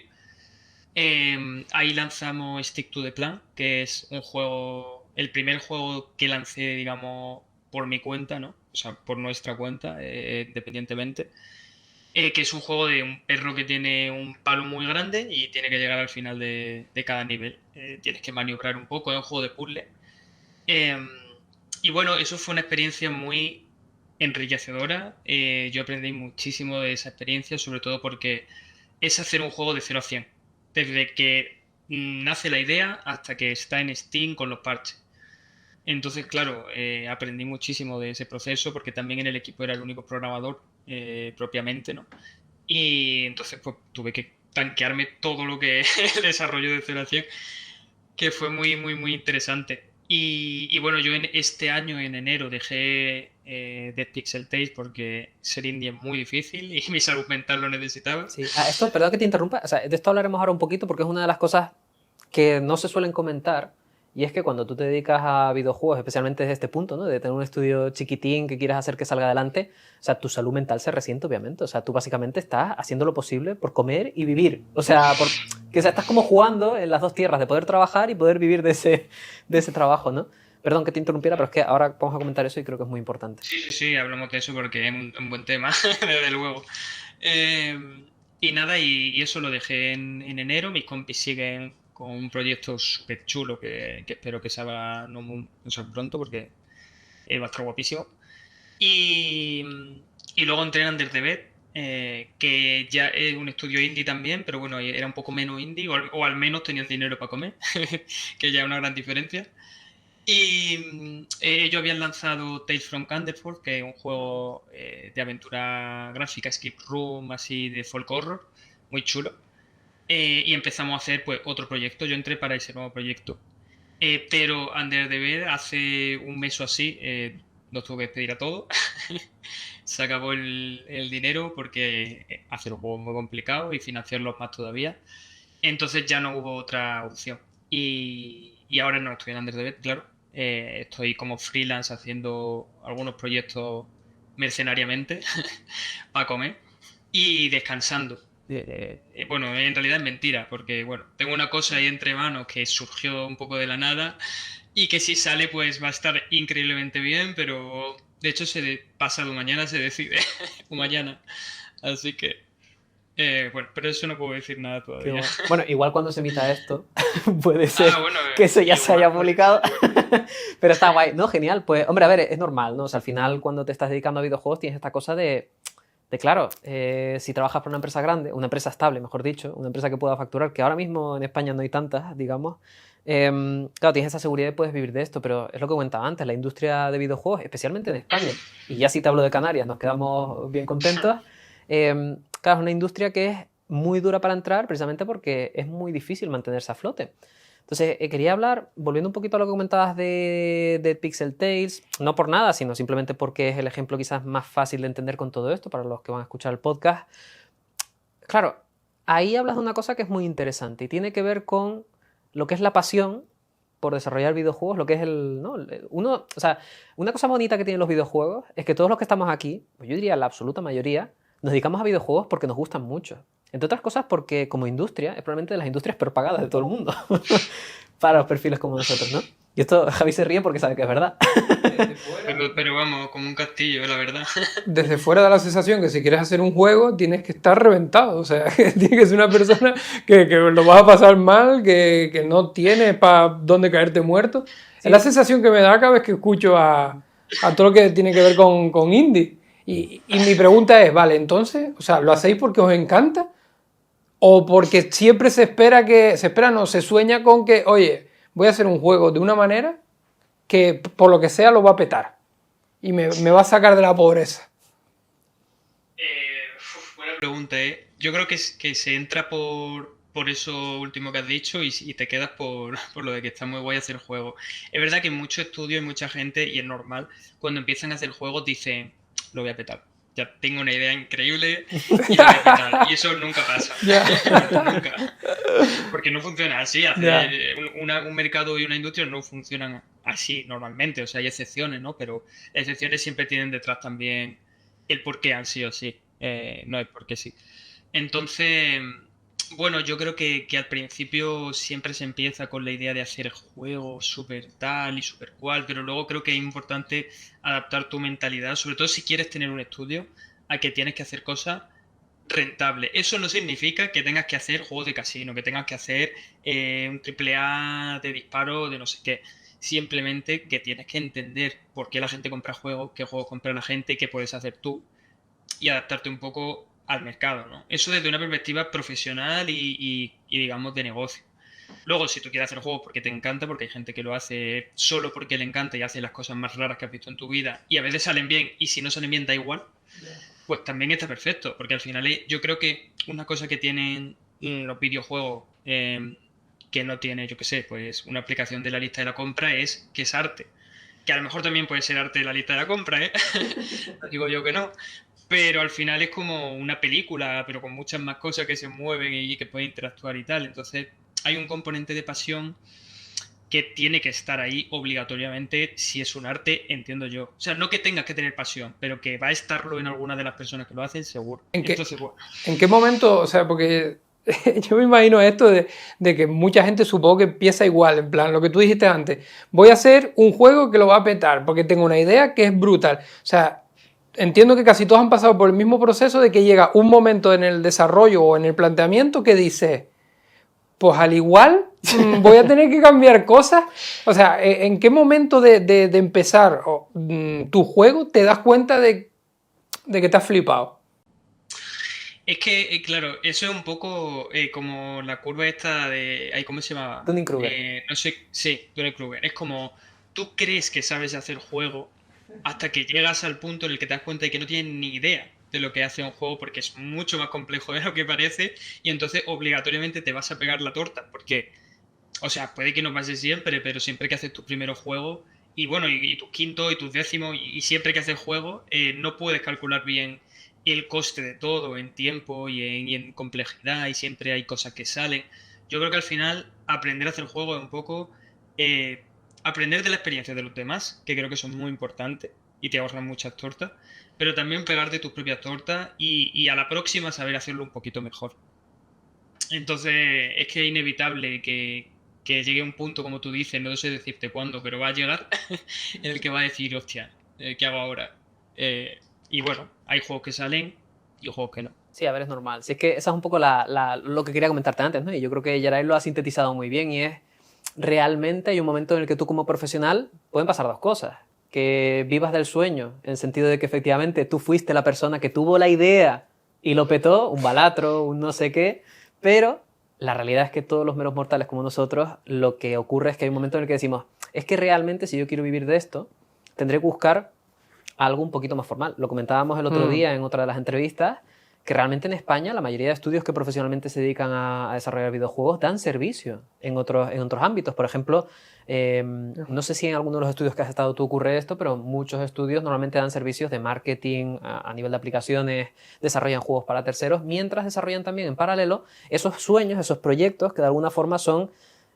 [SPEAKER 2] Ahí lanzamos Stick to the Plan, que es un juego, el primer juego que lancé, digamos, por mi cuenta, ¿no? O sea, por nuestra cuenta, independientemente. Que es un juego de un perro que tiene un palo muy grande y tiene que llegar al final de cada nivel. Tienes que maniobrar un poco, es un juego de puzzle. Eh, y bueno, eso fue una experiencia muy enriquecedora. Yo aprendí muchísimo de esa experiencia, sobre todo porque es hacer un juego de 0 a 100. Desde que nace la idea hasta que está en Steam con los parches. Entonces, claro, aprendí muchísimo de ese proceso porque también en el equipo era el único programador propiamente, ¿no? Y entonces pues tuve que tanquearme todo lo que es el desarrollo de 0 a 100, que fue muy, muy, muy interesante. Y bueno, yo en este año, en enero, dejé Dead Pixel Taste porque ser indie es muy difícil y mi salud mental lo necesitaba.
[SPEAKER 1] Sí, esto, perdón que te interrumpa, o sea, de esto hablaremos ahora un poquito porque es una de las cosas que no se suelen comentar y es que cuando tú te dedicas a videojuegos, especialmente desde este punto, ¿no? De tener un estudio chiquitín que quieras hacer que salga adelante, o sea, tu salud mental se resiente, obviamente. O sea, tú básicamente estás haciendo lo posible por comer y vivir. O sea, que estás como jugando en las dos tierras de poder trabajar y poder vivir de ese trabajo, ¿no? Perdón que te interrumpiera, pero es que ahora vamos a comentar eso y creo que es muy importante.
[SPEAKER 2] Sí, sí, sí, hablamos de eso porque es un buen tema, desde luego. Eh, y nada, y eso lo dejé en enero. Mis compis siguen con un proyecto súper chulo que espero que salga no sé, pronto porque va a estar guapísimo. Y, y luego entré en Under the Bed, que ya es un estudio indie también, pero bueno, era un poco menos indie, o al menos tenía el dinero para comer, que ya es una gran diferencia. Y ellos habían lanzado Tales from Candlefold, que es un juego de aventura gráfica, escape room, así de folk horror, muy chulo. Y empezamos a hacer pues otro proyecto. Yo entré para ese nuevo proyecto. Pero Under the Bed hace un mes o así nos tuvo que despedir a todos. Se acabó el dinero porque hacer un juego es muy complicado y financiarlos más todavía. Entonces ya no hubo otra opción. Y ahora no estoy en Under the Bed, claro. Estoy como freelance haciendo algunos proyectos mercenariamente para comer y descansando. Bueno, en realidad es mentira, porque bueno, tengo una cosa ahí entre manos que surgió un poco de la nada y que si sale pues va a estar increíblemente bien, pero de hecho pasado mañana se decide, o mañana, así que bueno, pero eso no puedo decir nada todavía.
[SPEAKER 1] Bueno, igual cuando se emita esto, puede ser
[SPEAKER 2] Bueno,
[SPEAKER 1] que eso ya se haya
[SPEAKER 2] igual,
[SPEAKER 1] publicado. Pero está guay, ¿no? Genial. Pues, hombre, a ver, es normal, ¿no? O sea, al final, cuando te estás dedicando a videojuegos, tienes esta cosa de claro, si trabajas por una empresa grande, una empresa estable, mejor dicho, una empresa que pueda facturar, que ahora mismo en España no hay tantas, digamos, claro, tienes esa seguridad y puedes vivir de esto, pero es lo que comentaba antes, la industria de videojuegos, especialmente en España, y ya si te hablo de Canarias, nos quedamos bien contentos, claro, es una industria que es muy dura para entrar precisamente porque es muy difícil mantenerse a flote. Entonces, quería hablar, volviendo un poquito a lo que comentabas de Pixel Tales, no por nada, sino simplemente porque es el ejemplo quizás más fácil de entender con todo esto para los que van a escuchar el podcast. Claro, ahí hablas de una cosa que es muy interesante y tiene que ver con lo que es la pasión por desarrollar videojuegos, lo que es ¿no? O sea, una cosa bonita que tienen los videojuegos es que todos los que estamos aquí, pues yo diría la absoluta mayoría, nos dedicamos a videojuegos porque nos gustan mucho. Entre otras cosas porque como industria, es probablemente de las industrias peor pagadas de todo el mundo. Para los perfiles como nosotros, ¿no? Y esto Javi se ríe porque sabe que es verdad.
[SPEAKER 2] Pero vamos, como un castillo, la verdad.
[SPEAKER 3] Desde fuera da la sensación que si quieres hacer un juego tienes que estar reventado, o sea, que tienes que ser una persona que lo vas a pasar mal, que no tienes para dónde caerte muerto. Sí. Es la sensación que me da cada vez que escucho a todo lo que tiene que ver con indie. Y mi pregunta es, vale, entonces, o sea, ¿lo hacéis porque os encanta? ¿O porque siempre se sueña con que, oye, voy a hacer un juego de una manera que por lo que sea lo va a petar y me va a sacar de la pobreza?
[SPEAKER 2] Buena pregunta, ¿eh? Yo creo que se entra por eso último que has dicho y te quedas por lo de que está muy guay hacer juegos. Es verdad que en muchos estudios y mucha gente, y es normal, cuando empiezan a hacer juegos dicen, lo voy a petar. Ya tengo una idea increíble y lo voy a petar. Y eso nunca pasa. Nunca. Porque no funciona así. Un mercado y una industria no funcionan así normalmente. O sea, hay excepciones, ¿no? Pero excepciones siempre tienen detrás también el por qué han sido así. No es porque sí. Entonces, bueno, yo creo que al principio siempre se empieza con la idea de hacer juegos súper tal y súper cual, pero luego creo que es importante adaptar tu mentalidad, sobre todo si quieres tener un estudio, a que tienes que hacer cosas rentables. Eso no significa que tengas que hacer juegos de casino, que tengas que hacer un triple A de disparo, de no sé qué. Simplemente que tienes que entender por qué la gente compra juegos, qué juegos compra la gente y qué puedes hacer tú y adaptarte un poco al mercado, ¿no? Eso desde una perspectiva profesional y digamos de negocio. Luego, si tú quieres hacer juegos porque te encanta, porque hay gente que lo hace solo porque le encanta y hace las cosas más raras que has visto en tu vida y a veces salen bien y si no salen bien da igual, pues también está perfecto, porque al final yo creo que una cosa que tienen los videojuegos que no tiene, yo qué sé, pues una aplicación de la lista de la compra es que es arte. Que a lo mejor también puede ser arte de la lista de la compra, ¿eh? Digo yo que no. Pero al final es como una película, pero con muchas más cosas que se mueven y que pueden interactuar y tal. Entonces hay un componente de pasión que tiene que estar ahí obligatoriamente si es un arte, entiendo yo. O sea, no que tengas que tener pasión, pero que va a estarlo en alguna de las personas que lo hacen, seguro. Entonces, bueno.
[SPEAKER 3] ¿En qué momento? O sea, porque yo me imagino esto de que mucha gente supongo que empieza igual, en plan, lo que tú dijiste antes. Voy a hacer un juego que lo va a petar, porque tengo una idea que es brutal. O sea, entiendo que casi todos han pasado por el mismo proceso de que llega un momento en el desarrollo o en el planteamiento que dice, pues al igual voy a tener que cambiar cosas. O sea, ¿en qué momento de empezar tu juego te das cuenta de que te has flipado?
[SPEAKER 2] Es que, claro, eso es un poco como la curva esta de... ¿Cómo se llamaba?
[SPEAKER 1] Dunning-Kruger.
[SPEAKER 2] No sé, sí, Dunning-Kruger. Es como tú crees que sabes hacer juego hasta que llegas al punto en el que te das cuenta de que no tienes ni idea de lo que hace un juego porque es mucho más complejo de lo que parece y entonces obligatoriamente te vas a pegar la torta porque, o sea, puede que no pase siempre, pero siempre que haces tus primeros juegos y bueno, y tus quintos y tus décimos y siempre que haces juegos no puedes calcular bien el coste de todo en tiempo y en complejidad y siempre hay cosas que salen. Yo creo que al final aprender a hacer juegos es un poco eh, aprender de la experiencia de los demás, que creo que son muy importantes y te ahorran muchas tortas, pero también pegarte tus propias tortas y a la próxima saber hacerlo un poquito mejor. Entonces es que es inevitable que llegue un punto, como tú dices, no sé decirte cuándo, pero va a llegar en el que va a decir, hostia, ¿qué hago ahora? Y bueno, hay juegos que salen y juegos que no.
[SPEAKER 1] Sí, a ver, es normal. Si es que esa es un poco lo que quería comentarte antes, ¿no? Y yo creo que Yaray lo ha sintetizado muy bien y es, realmente hay un momento en el que tú como profesional pueden pasar dos cosas. Que vivas del sueño, en el sentido de que efectivamente tú fuiste la persona que tuvo la idea y lo petó, un balatro, un no sé qué, pero la realidad es que todos los meros mortales como nosotros, lo que ocurre es que hay un momento en el que decimos, es que realmente si yo quiero vivir de esto, tendré que buscar algo un poquito más formal. Lo comentábamos el otro día en otra de las entrevistas, que realmente en España la mayoría de estudios que profesionalmente se dedican a desarrollar videojuegos dan servicio en otros ámbitos. Por ejemplo, no sé si en alguno de los estudios que has estado tú ocurre esto, pero muchos estudios normalmente dan servicios de marketing a nivel de aplicaciones, desarrollan juegos para terceros, mientras desarrollan también en paralelo esos sueños, esos proyectos que de alguna forma son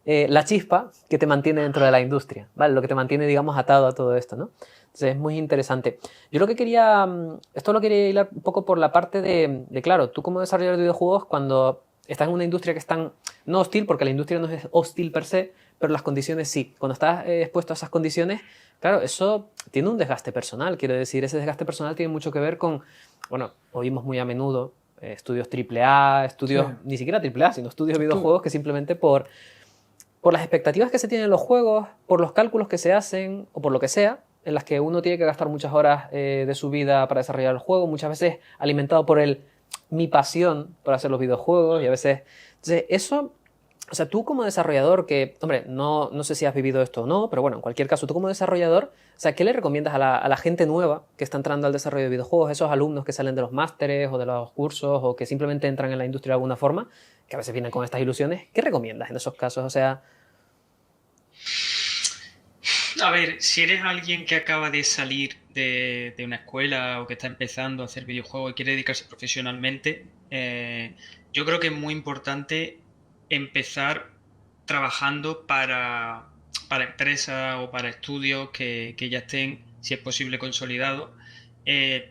[SPEAKER 1] la chispa que te mantiene dentro de la industria, ¿vale? Lo que te mantiene, digamos, atado a todo esto, ¿no? Entonces es muy interesante. Yo lo que quería, esto lo quería hilar un poco por la parte claro, tú como desarrollador de videojuegos, cuando estás en una industria que es tan, no hostil, porque la industria no es hostil per se, pero las condiciones sí. Cuando estás expuesto a esas condiciones, claro, eso tiene un desgaste personal, quiero decir, ese desgaste personal tiene mucho que ver con, bueno, oímos muy a menudo estudios AAA, estudios,
[SPEAKER 3] Sí.
[SPEAKER 1] ni siquiera AAA, sino estudios de videojuegos que simplemente por las expectativas que se tienen en los juegos, por los cálculos que se hacen o por lo que sea, en las que uno tiene que gastar muchas horas de su vida para desarrollar el juego, muchas veces alimentado por mi pasión por hacer los videojuegos y a veces... Entonces, eso, o sea, tú como desarrollador que, hombre, no sé si has vivido esto o no, pero bueno, en cualquier caso, tú como desarrollador, o sea, ¿qué le recomiendas a la gente nueva que está entrando al desarrollo de videojuegos, esos alumnos que salen de los másteres o de los cursos o que simplemente entran en la industria de alguna forma, que a veces vienen con estas ilusiones? ¿Qué recomiendas en esos casos? O sea...
[SPEAKER 2] A ver, si eres alguien que acaba de salir de una escuela o que está empezando a hacer videojuegos y quiere dedicarse profesionalmente, yo creo que es muy importante empezar trabajando para empresas o para estudios que ya estén, si es posible, consolidados,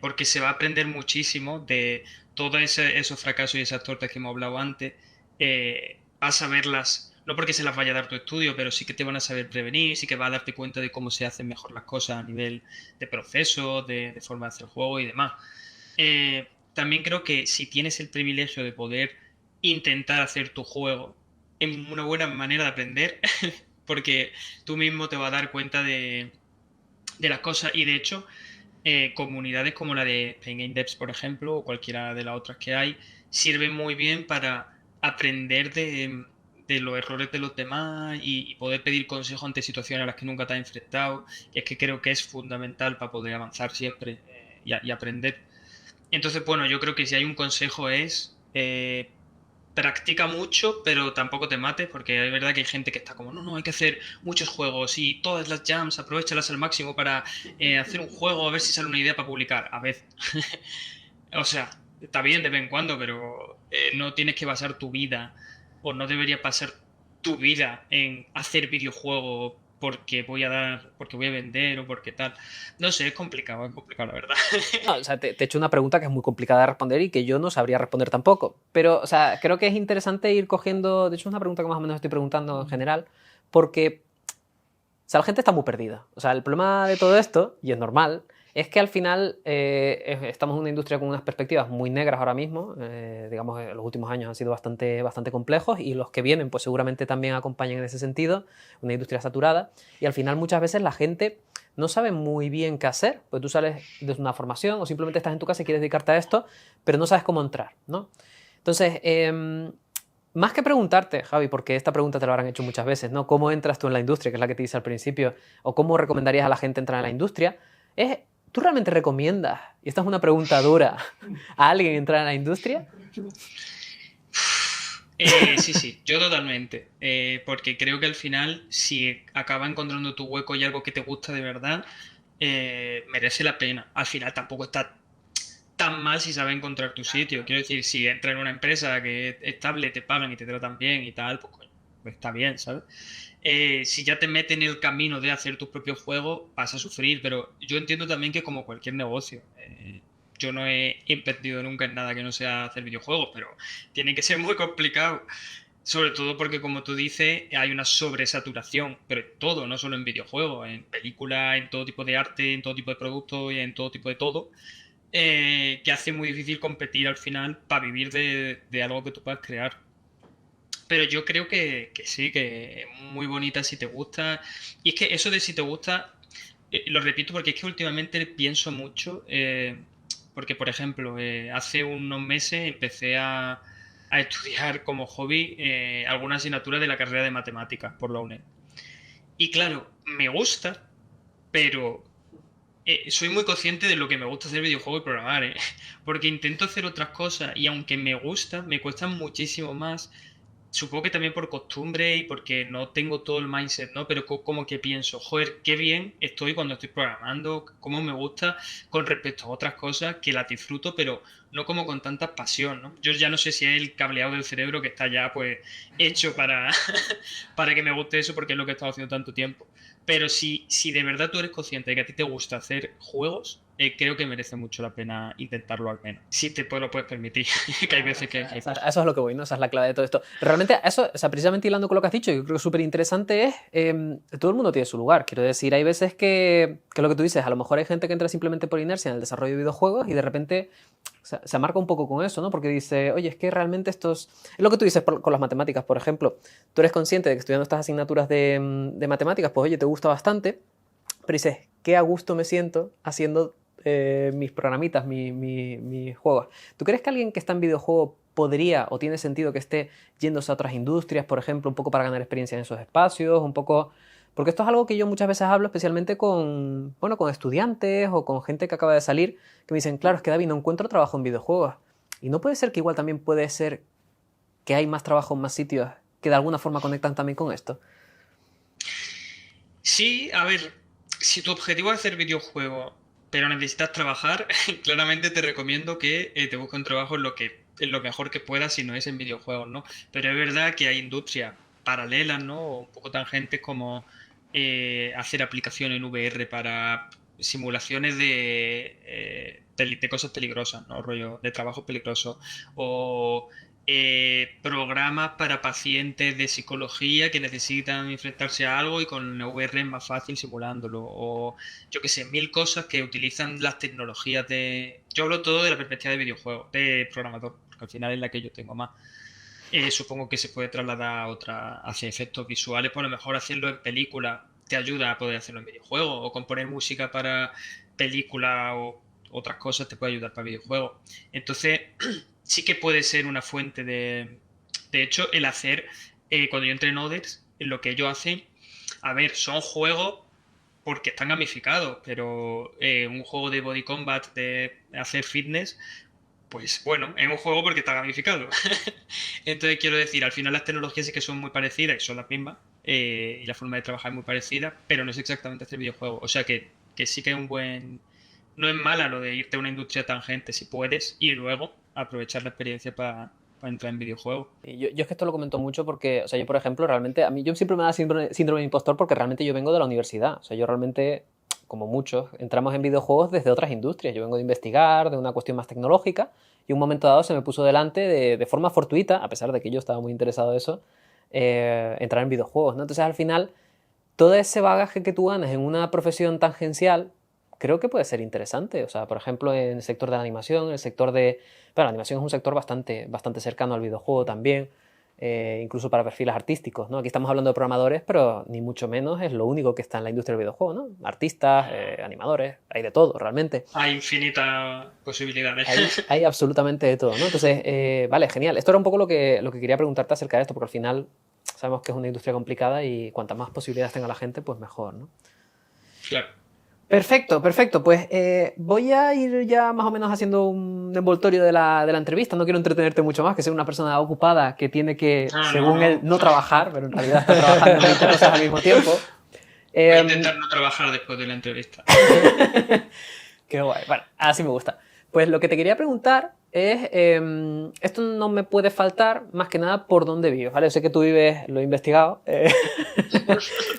[SPEAKER 2] porque se va a aprender muchísimo de todos esos fracasos y esas tortas que hemos hablado antes. Vas a verlas no porque se las vaya a dar tu estudio, pero sí que te van a saber prevenir, sí que vas a darte cuenta de cómo se hacen mejor las cosas a nivel de proceso, de forma de hacer juego y demás. También creo que si tienes el privilegio de poder intentar hacer tu juego, es una buena manera de aprender, porque tú mismo te vas a dar cuenta de las cosas y de hecho comunidades como la de Pain Game Devs, por ejemplo, o cualquiera de las otras que hay, sirven muy bien para aprender de los errores de los demás y poder pedir consejo ante situaciones a las que nunca te has enfrentado. Y es que creo que es fundamental para poder avanzar siempre y aprender. Entonces, bueno, yo creo que si hay un consejo es practica mucho, pero tampoco te mates, porque es verdad que hay gente que está como, no, hay que hacer muchos juegos y todas las jams, aprovechalas al máximo para hacer un juego, a ver si sale una idea para publicar. A veces. O sea, está bien de vez en cuando, pero no tienes que basar tu vida, o no deberías pasar tu vida en hacer videojuegos porque voy a vender o porque tal. No sé, es complicado la verdad.
[SPEAKER 1] No, o sea, te he hecho una pregunta que es muy complicada de responder y que yo no sabría responder tampoco. Pero, o sea, creo que es interesante ir cogiendo... De hecho, es una pregunta que más o menos estoy preguntando en general, porque, o sea, la gente está muy perdida. O sea, el problema de todo esto, y es normal, es que al final estamos en una industria con unas perspectivas muy negras ahora mismo. Digamos, los últimos años han sido bastante complejos y los que vienen pues seguramente también acompañan en ese sentido. Una industria saturada. Y al final muchas veces la gente no sabe muy bien qué hacer. Pues tú sales de una formación o simplemente estás en tu casa y quieres dedicarte a esto, pero no sabes cómo entrar, ¿no? Entonces, más que preguntarte, Javi, porque esta pregunta te la habrán hecho muchas veces, ¿no? ¿Cómo entras tú en la industria? Que es la que te hice al principio. O cómo recomendarías a la gente entrar en la industria. ¿Tú realmente recomiendas, y esta es una pregunta dura, a alguien entrar en la industria?
[SPEAKER 2] Sí, yo totalmente. Porque creo que al final, si acabas encontrando tu hueco y algo que te gusta de verdad, merece la pena. Al final tampoco está tan mal si sabes encontrar tu sitio. Quiero decir, si entras en una empresa que es estable, te pagan y te tratan bien y tal, pues, coño, pues está bien, ¿sabes? Si ya te metes en el camino de hacer tus propios juegos, vas a sufrir, pero yo entiendo también que como cualquier negocio, yo no he emprendido nunca en nada que no sea hacer videojuegos, pero tiene que ser muy complicado. Sobre todo porque, como tú dices, hay una sobresaturación, pero en todo, no solo en videojuegos, en películas, en todo tipo de arte, en todo tipo de productos y en todo tipo de todo, que hace muy difícil competir al final para vivir de algo que tú puedas crear. Pero yo creo que sí, que es muy bonita si te gusta. Y es que eso de si te gusta, lo repito porque es que últimamente pienso mucho, porque por ejemplo, hace unos meses empecé a estudiar como hobby alguna asignatura de la carrera de matemáticas por la UNED. Y claro, me gusta, pero soy muy consciente de lo que me gusta hacer videojuegos y programar, ¿eh? Porque intento hacer otras cosas y aunque me gusta, me cuesta muchísimo más. Supongo que también por costumbre y porque no tengo todo el mindset, ¿no? Pero como que pienso, joder, qué bien estoy cuando estoy programando, cómo me gusta con respecto a otras cosas que las disfruto, pero no como con tanta pasión, ¿no? Yo ya no sé si es el cableado del cerebro que está ya, pues, hecho para, para que me guste eso porque es lo que he estado haciendo tanto tiempo. Pero si de verdad tú eres consciente de que a ti te gusta hacer juegos, creo que merece mucho la pena intentarlo al menos. Si te lo puedes permitir, que hay veces que hay
[SPEAKER 1] A eso es lo que voy, ¿no? Esa es la clave de todo esto. Realmente, eso, o sea, precisamente hilando con lo que has dicho, yo creo que súper interesante es, todo el mundo tiene su lugar. Quiero decir, hay veces que lo que tú dices, a lo mejor hay gente que entra simplemente por inercia en el desarrollo de videojuegos y de repente se amarca un poco con eso, ¿no? Porque dice, oye, es que realmente es lo que tú dices con las matemáticas, por ejemplo. Tú eres consciente de que estudiando estas asignaturas de matemáticas, pues oye, te gusta bastante, pero dices, qué a gusto me siento haciendo mis programitas, mis juegos. ¿Tú crees que alguien que está en videojuego podría o tiene sentido que esté yéndose a otras industrias, por ejemplo, un poco para ganar experiencia en esos espacios, un poco... Porque esto es algo que yo muchas veces hablo, especialmente con, bueno, con estudiantes o con gente que acaba de salir, que me dicen, claro, es que David, no encuentro trabajo en videojuegos. Y no puede ser que igual también puede ser que hay más trabajo en más sitios que de alguna forma conectan también con esto.
[SPEAKER 2] Sí, a ver, si tu objetivo es hacer videojuegos, pero necesitas trabajar, claramente te recomiendo que te busques un trabajo en lo mejor que puedas si no es en videojuegos, ¿no? Pero es verdad que hay industrias paralelas, ¿no? O un poco tangentes como hacer aplicaciones en VR para simulaciones de cosas peligrosas, ¿no? Rollo de trabajo peligroso. O programas para pacientes de psicología que necesitan enfrentarse a algo y con VR es más fácil simulándolo. O yo qué sé, mil cosas que utilizan las tecnologías de... Yo hablo todo de la perspectiva de videojuegos, de programador, porque al final es la que yo tengo más. Supongo que se puede trasladar a otra, hacia efectos visuales, por lo mejor hacerlo en película te ayuda a poder hacerlo en videojuegos, o componer música para película o otras cosas te puede ayudar para videojuegos. Entonces, sí que puede ser una fuente de... De hecho, el hacer, cuando yo entré en Odex, lo que ellos hacen, a ver, son juegos porque están gamificados, pero un juego de body combat, de hacer fitness, pues bueno, es un juego porque está gamificado. Entonces quiero decir, al final las tecnologías sí que son muy parecidas y son las mismas, y la forma de trabajar es muy parecida, pero no es exactamente hacer videojuegos. O sea que sí que es un buen... No es mala lo de irte a una industria tangente si puedes y luego aprovechar la experiencia para entrar en videojuegos.
[SPEAKER 1] Y yo es que esto lo comento mucho porque, o sea, yo por ejemplo, realmente, a mí yo siempre me da síndrome de impostor porque realmente yo vengo de la universidad. O sea, yo realmente, como muchos, entramos en videojuegos desde otras industrias. Yo vengo de investigar, de una cuestión más tecnológica, y un momento dado se me puso delante de forma fortuita, a pesar de que yo estaba muy interesado en eso, entrar en videojuegos, ¿no? Entonces, al final, todo ese bagaje que tú ganas en una profesión tangencial, creo que puede ser interesante. O sea, por ejemplo, en el sector de la animación, el sector de... Bueno, la animación es un sector bastante cercano al videojuego también. incluso para perfiles artísticos, ¿no? Aquí estamos hablando de programadores, pero ni mucho menos es lo único que está en la industria del videojuego, ¿no? Artistas, animadores, hay de todo realmente.
[SPEAKER 2] Hay infinitas posibilidades.
[SPEAKER 1] Hay absolutamente de todo, ¿no? Entonces, vale, genial. Esto era un poco lo que quería preguntarte acerca de esto, porque al final sabemos que es una industria complicada y cuantas más posibilidades tenga la gente, pues mejor, ¿no?
[SPEAKER 2] Claro.
[SPEAKER 1] Perfecto, perfecto. Pues voy a ir ya más o menos haciendo un envoltorio de la entrevista. No quiero entretenerte mucho más, que soy una persona ocupada que tiene que, según él, no trabajar, pero en realidad está trabajando en 20 cosas al mismo tiempo.
[SPEAKER 2] Voy a intentar no trabajar después de la entrevista.
[SPEAKER 1] Qué guay. Bueno, así me gusta. Pues lo que te quería preguntar es, esto no me puede faltar más que nada por dónde vives, ¿vale? Yo sé que tú vives, lo he investigado,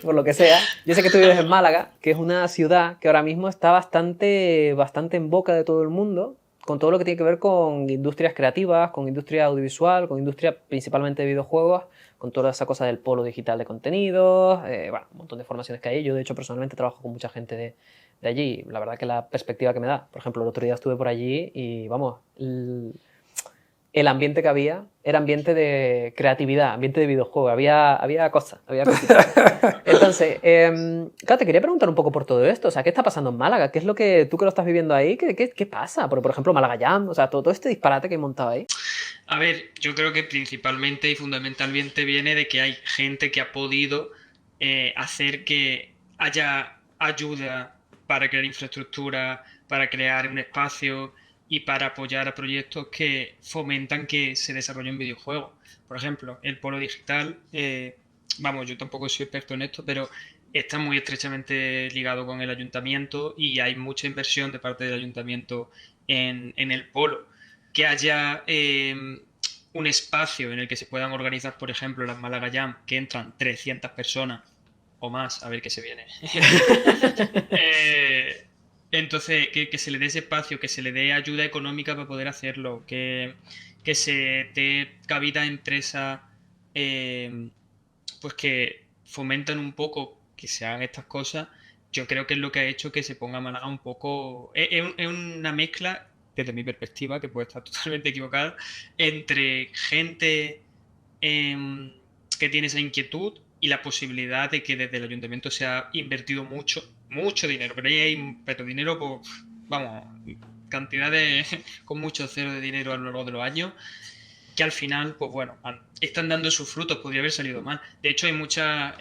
[SPEAKER 1] por lo que sea. Yo sé que tú vives en Málaga, que es una ciudad que ahora mismo está bastante en boca de todo el mundo, con todo lo que tiene que ver con industrias creativas, con industria audiovisual, con industria principalmente de videojuegos, con toda esa cosa del polo digital de contenidos, bueno, un montón de formaciones que hay. Yo, de hecho, personalmente trabajo con mucha gente de allí. La verdad que la perspectiva que me da, por ejemplo, el otro día estuve por allí y, vamos, el ambiente que había era ambiente de creatividad, ambiente de videojuego, había cosas, había cositas. Entonces, claro, te quería preguntar un poco por todo esto, o sea, ¿qué está pasando en Málaga? ¿Qué es lo que tú que lo estás viviendo ahí? ¿Qué pasa? Por ejemplo, Málaga Jam, o sea, todo este disparate que he montado ahí.
[SPEAKER 2] A ver, yo creo que principalmente y fundamentalmente viene de que hay gente que ha podido hacer que haya ayuda para crear infraestructura, para crear un espacio y para apoyar a proyectos que fomentan que se desarrollen videojuegos. Por ejemplo, el polo digital, vamos, yo tampoco soy experto en esto, pero está muy estrechamente ligado con el ayuntamiento y hay mucha inversión de parte del ayuntamiento en el polo. Que haya un espacio en el que se puedan organizar, por ejemplo, las Málaga Jam, que entran 300 personas o más, a ver qué se viene. Entonces, que se le dé ese espacio, que se le dé ayuda económica para poder hacerlo, que se dé cabida a empresas pues que fomentan un poco que se hagan estas cosas. Yo creo que es lo que ha hecho que se ponga Málaga un poco... Es una mezcla, desde mi perspectiva, que puede estar totalmente equivocada, entre gente que tiene esa inquietud y la posibilidad de que desde el ayuntamiento se ha invertido mucho dinero, pero ahí hay dinero, pues, vamos, cantidades con mucho cero de dinero a lo largo de los años, que al final, pues bueno, están dando sus frutos, podría haber salido mal. De hecho, hay muchas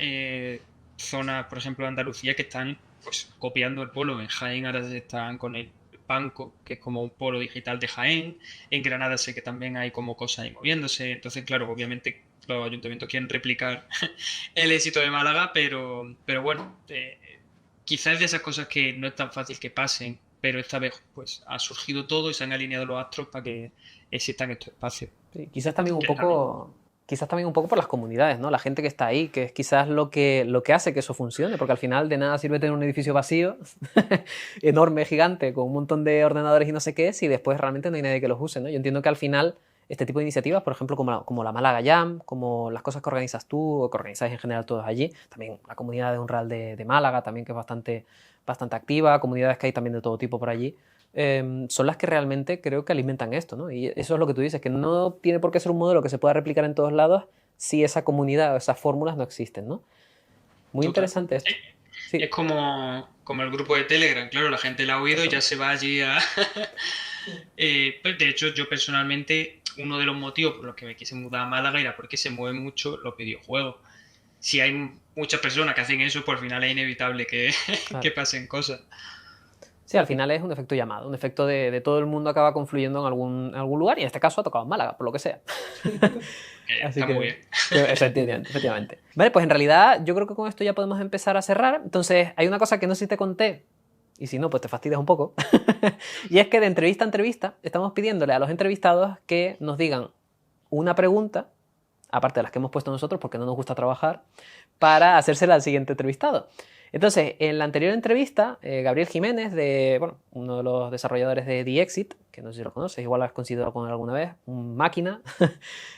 [SPEAKER 2] zonas, por ejemplo, de Andalucía, que están pues copiando el polo. En Jaén ahora están con el Banco, que es como un polo digital de Jaén. En Granada sé que también hay como cosas ahí moviéndose. Entonces, claro, obviamente los ayuntamientos quieren replicar el éxito de Málaga, pero bueno, quizás es de esas cosas que no es tan fácil que pasen, pero esta vez pues ha surgido todo y se han alineado los astros para que existan estos espacios.
[SPEAKER 1] Sí, quizás también un poco por las comunidades, ¿no? La gente que está ahí, que es quizás lo que hace que eso funcione, porque al final de nada sirve tener un edificio vacío, enorme, gigante, con un montón de ordenadores y no sé qué, si después realmente no hay nadie que los use, ¿no? Yo entiendo que al final este tipo de iniciativas, por ejemplo, como la Málaga Jam, como las cosas que organizas tú o que organizáis en general todos allí, también la comunidad de Unreal de Málaga, también que es bastante activa, comunidades que hay también de todo tipo por allí, son las que realmente creo que alimentan esto, ¿no? Y eso es lo que tú dices, que no tiene por qué ser un modelo que se pueda replicar en todos lados si esa comunidad o esas fórmulas no existen, ¿no? Muy interesante esto.
[SPEAKER 2] Sí. Es como el grupo de Telegram, claro, la gente la ha oído y ya se va allí a... de hecho, yo personalmente, uno de los motivos por los que me quise mudar a Málaga era porque se mueven mucho los videojuegos. Si hay muchas personas que hacen eso, pues al final es inevitable que pasen cosas.
[SPEAKER 1] Sí, al final es un efecto llamado, un efecto de todo el mundo acaba confluyendo en algún lugar y en este caso ha tocado en Málaga, por lo que sea. Así
[SPEAKER 2] está
[SPEAKER 1] que,
[SPEAKER 2] muy bien.
[SPEAKER 1] Efectivamente. Vale, pues en realidad yo creo que con esto ya podemos empezar a cerrar. Entonces, hay una cosa que no sé si te conté, y si no, pues te fastidias un poco. Y es que de entrevista a entrevista estamos pidiéndole a los entrevistados que nos digan una pregunta, aparte de las que hemos puesto nosotros porque no nos gusta trabajar, para hacérsela al siguiente entrevistado. Entonces, en la anterior entrevista, Gabriel Jiménez, uno de los desarrolladores de The Exit, que no sé si lo conoces, igual lo has considerado con él alguna vez, un máquina,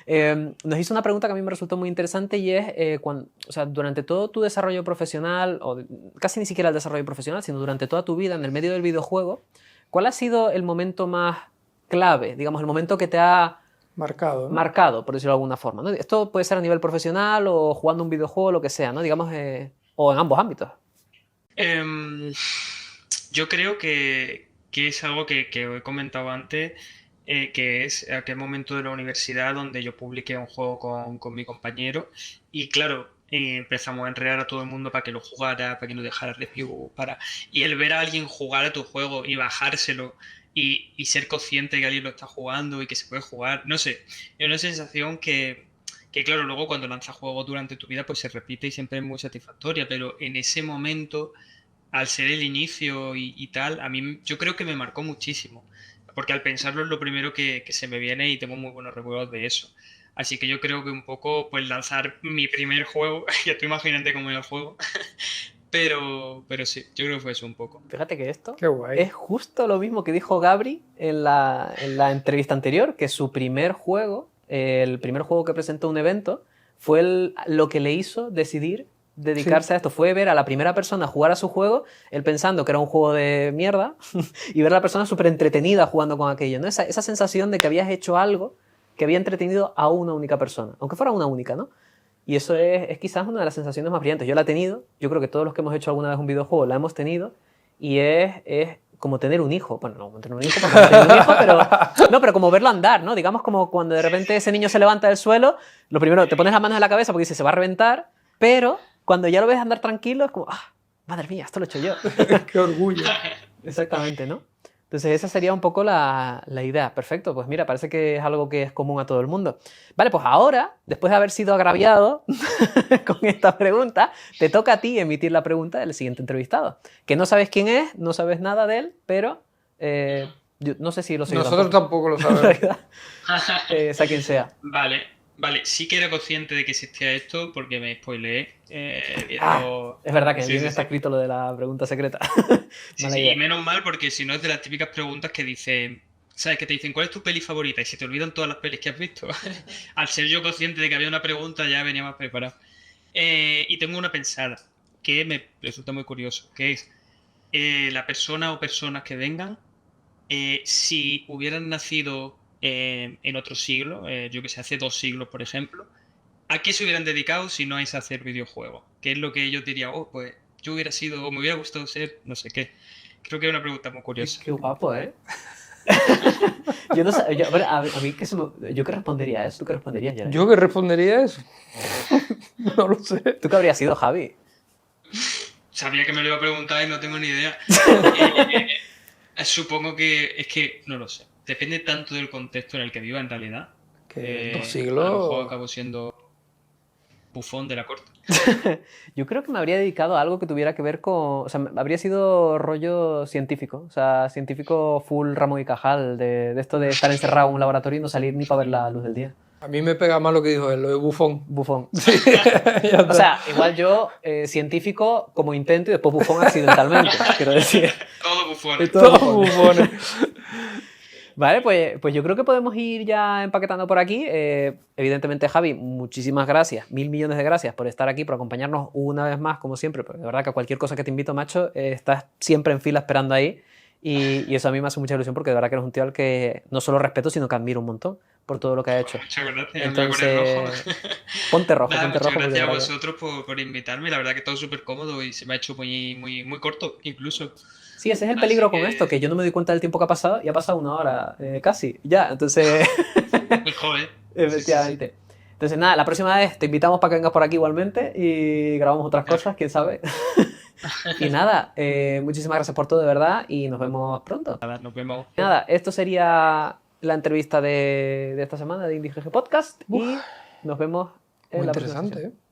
[SPEAKER 1] nos hizo una pregunta que a mí me resultó muy interesante y es, durante todo tu desarrollo profesional, o casi ni siquiera el desarrollo profesional, sino durante toda tu vida en el medio del videojuego, ¿cuál ha sido el momento más clave, digamos, el momento que te ha
[SPEAKER 3] Marcado, ¿no?
[SPEAKER 1] marcado, por decirlo de alguna forma, ¿no? Esto puede ser a nivel profesional o jugando un videojuego, lo que sea, ¿no? Digamos, o en ambos ámbitos.
[SPEAKER 2] Em, yo creo que es algo que he comentado antes, que es aquel momento de la universidad donde yo publiqué un juego con mi compañero y claro, empezamos a enredar a todo el mundo para que lo jugara, para que nos dejara review, y el ver a alguien jugar a tu juego y bajárselo y ser consciente que alguien lo está jugando y que se puede jugar, no sé, es una sensación que claro, luego cuando lanzas juegos durante tu vida pues se repite y siempre es muy satisfactoria, pero en ese momento, al ser el inicio y tal, a mí yo creo que me marcó muchísimo, porque al pensarlo es lo primero que se me viene y tengo muy buenos recuerdos de eso. Así que yo creo que un poco pues lanzar mi primer juego, ya tú imagínate cómo era el juego, pero sí, yo creo que fue eso un poco.
[SPEAKER 1] Fíjate que esto
[SPEAKER 3] Qué guay.
[SPEAKER 1] es justo lo mismo que dijo Gabri en la entrevista anterior, que su primer juego, el primer juego que presentó en un evento, fue lo que le hizo decidir dedicarse a esto. Fue ver a la primera persona jugar a su juego, él pensando que era un juego de mierda, y ver a la persona súper entretenida jugando con aquello, ¿no? Esa sensación de que habías hecho algo que había entretenido a una única persona, aunque fuera una única, ¿no? Y eso es quizás una de las sensaciones más brillantes. Yo la he tenido, yo creo que todos los que hemos hecho alguna vez un videojuego la hemos tenido, y es como tener un hijo. Bueno, no como tener un hijo, porque no tengo un hijo, pero como verlo andar, ¿no? Digamos como cuando de repente ese niño se levanta del suelo, lo primero, te pones las manos en la cabeza porque dices, se va a reventar, pero cuando ya lo ves andar tranquilo, es como, ah, madre mía, esto lo he hecho yo.
[SPEAKER 3] Qué orgullo.
[SPEAKER 1] Exactamente, ¿no? Entonces esa sería un poco la idea. Perfecto, pues mira, parece que es algo que es común a todo el mundo. Vale, pues ahora, después de haber sido agraviado con esta pregunta, te toca a ti emitir la pregunta del siguiente entrevistado. Que no sabes quién es, no sabes nada de él, pero yo no sé si lo sé.
[SPEAKER 3] Nosotros tampoco lo sabemos.
[SPEAKER 1] Sea quien sea.
[SPEAKER 2] Vale, sí que era consciente de que existía esto porque me spoileé viendo...
[SPEAKER 1] Es verdad que en el
[SPEAKER 2] Sí,
[SPEAKER 1] guion
[SPEAKER 2] sí,
[SPEAKER 1] está
[SPEAKER 2] sí.
[SPEAKER 1] escrito lo de la pregunta secreta.
[SPEAKER 2] Sí,
[SPEAKER 1] Mala
[SPEAKER 2] sí,
[SPEAKER 1] idea.
[SPEAKER 2] y menos mal porque si no es de las típicas preguntas que dicen, ¿sabes? Que te dicen, ¿cuál es tu peli favorita? Y se te olvidan todas las pelis que has visto. Al ser yo consciente de que había una pregunta ya venía más preparado. Y tengo una pensada que me resulta muy curioso, que es la persona o personas que vengan, si hubieran nacido en otro siglo, yo que sé, hace 2 siglos, por ejemplo, ¿a qué se hubieran dedicado si no es a hacer videojuegos? ¿Qué es lo que ellos dirían? Oh, pues yo hubiera sido, o me hubiera gustado ser, no sé qué. Creo que es una pregunta muy curiosa.
[SPEAKER 1] Qué guapo, ¿eh? Yo no sé, bueno, a mí que yo qué respondería a eso, ¿tú qué responderías, Jared?
[SPEAKER 3] ¿Yo qué respondería a eso? No lo sé.
[SPEAKER 1] ¿Tú qué habrías sido, Javi?
[SPEAKER 2] Sabía que me lo iba a preguntar y no tengo ni idea. Supongo que es que no lo sé. Depende tanto del contexto en el que viva en realidad.
[SPEAKER 3] Que 2
[SPEAKER 2] A lo
[SPEAKER 3] siglos.
[SPEAKER 2] mejor acabo siendo bufón de la corte.
[SPEAKER 1] Yo creo que me habría dedicado a algo que tuviera que ver con... O sea, habría sido rollo científico. O sea, científico full Ramón y Cajal, de esto de estar encerrado en un laboratorio y no salir ni para ver la luz del día.
[SPEAKER 3] A mí me pega más lo que dijo él, lo de bufón.
[SPEAKER 1] Bufón.
[SPEAKER 3] Ya está.
[SPEAKER 1] O sea, igual yo, científico como intento y después bufón accidentalmente, quiero decir.
[SPEAKER 2] Todo bufón.
[SPEAKER 3] Todos bufones.
[SPEAKER 1] Vale, pues yo creo que podemos ir ya empaquetando por aquí. Evidentemente, Javi, muchísimas gracias, 1000 millones de gracias por estar aquí, por acompañarnos una vez más, como siempre, porque de verdad que cualquier cosa que te invito, macho, estás siempre en fila esperando ahí y eso a mí me hace mucha ilusión porque de verdad que eres un tío al que no solo respeto, sino que admiro un montón por todo lo que ha hecho.
[SPEAKER 2] Muchas gracias.
[SPEAKER 1] Entonces,
[SPEAKER 2] Me rojo.
[SPEAKER 1] ponte rojo,
[SPEAKER 2] Nada,
[SPEAKER 1] ponte
[SPEAKER 2] muchas
[SPEAKER 1] rojo. porque de
[SPEAKER 2] gracias a
[SPEAKER 1] verdad que-
[SPEAKER 2] vosotros por invitarme. La verdad que todo súper cómodo y se me ha hecho muy corto, incluso.
[SPEAKER 1] Sí, ese es el peligro
[SPEAKER 2] Así
[SPEAKER 1] con
[SPEAKER 2] que-
[SPEAKER 1] esto, que yo no me doy cuenta del tiempo que ha pasado y ha pasado 1 hora casi, ya, entonces,
[SPEAKER 2] Joder.
[SPEAKER 1] efectivamente. Entonces, nada, la próxima vez te invitamos para que vengas por aquí igualmente y grabamos otras cosas, quién sabe. Y nada, muchísimas gracias por todo, de verdad, y nos vemos pronto.
[SPEAKER 2] Nada, nos vemos.
[SPEAKER 1] Nada, esto sería la entrevista de esta semana de Indie GG Podcast y nos vemos en
[SPEAKER 3] Muy
[SPEAKER 1] la próxima
[SPEAKER 3] interesante,
[SPEAKER 1] sesión.
[SPEAKER 3] ¿eh?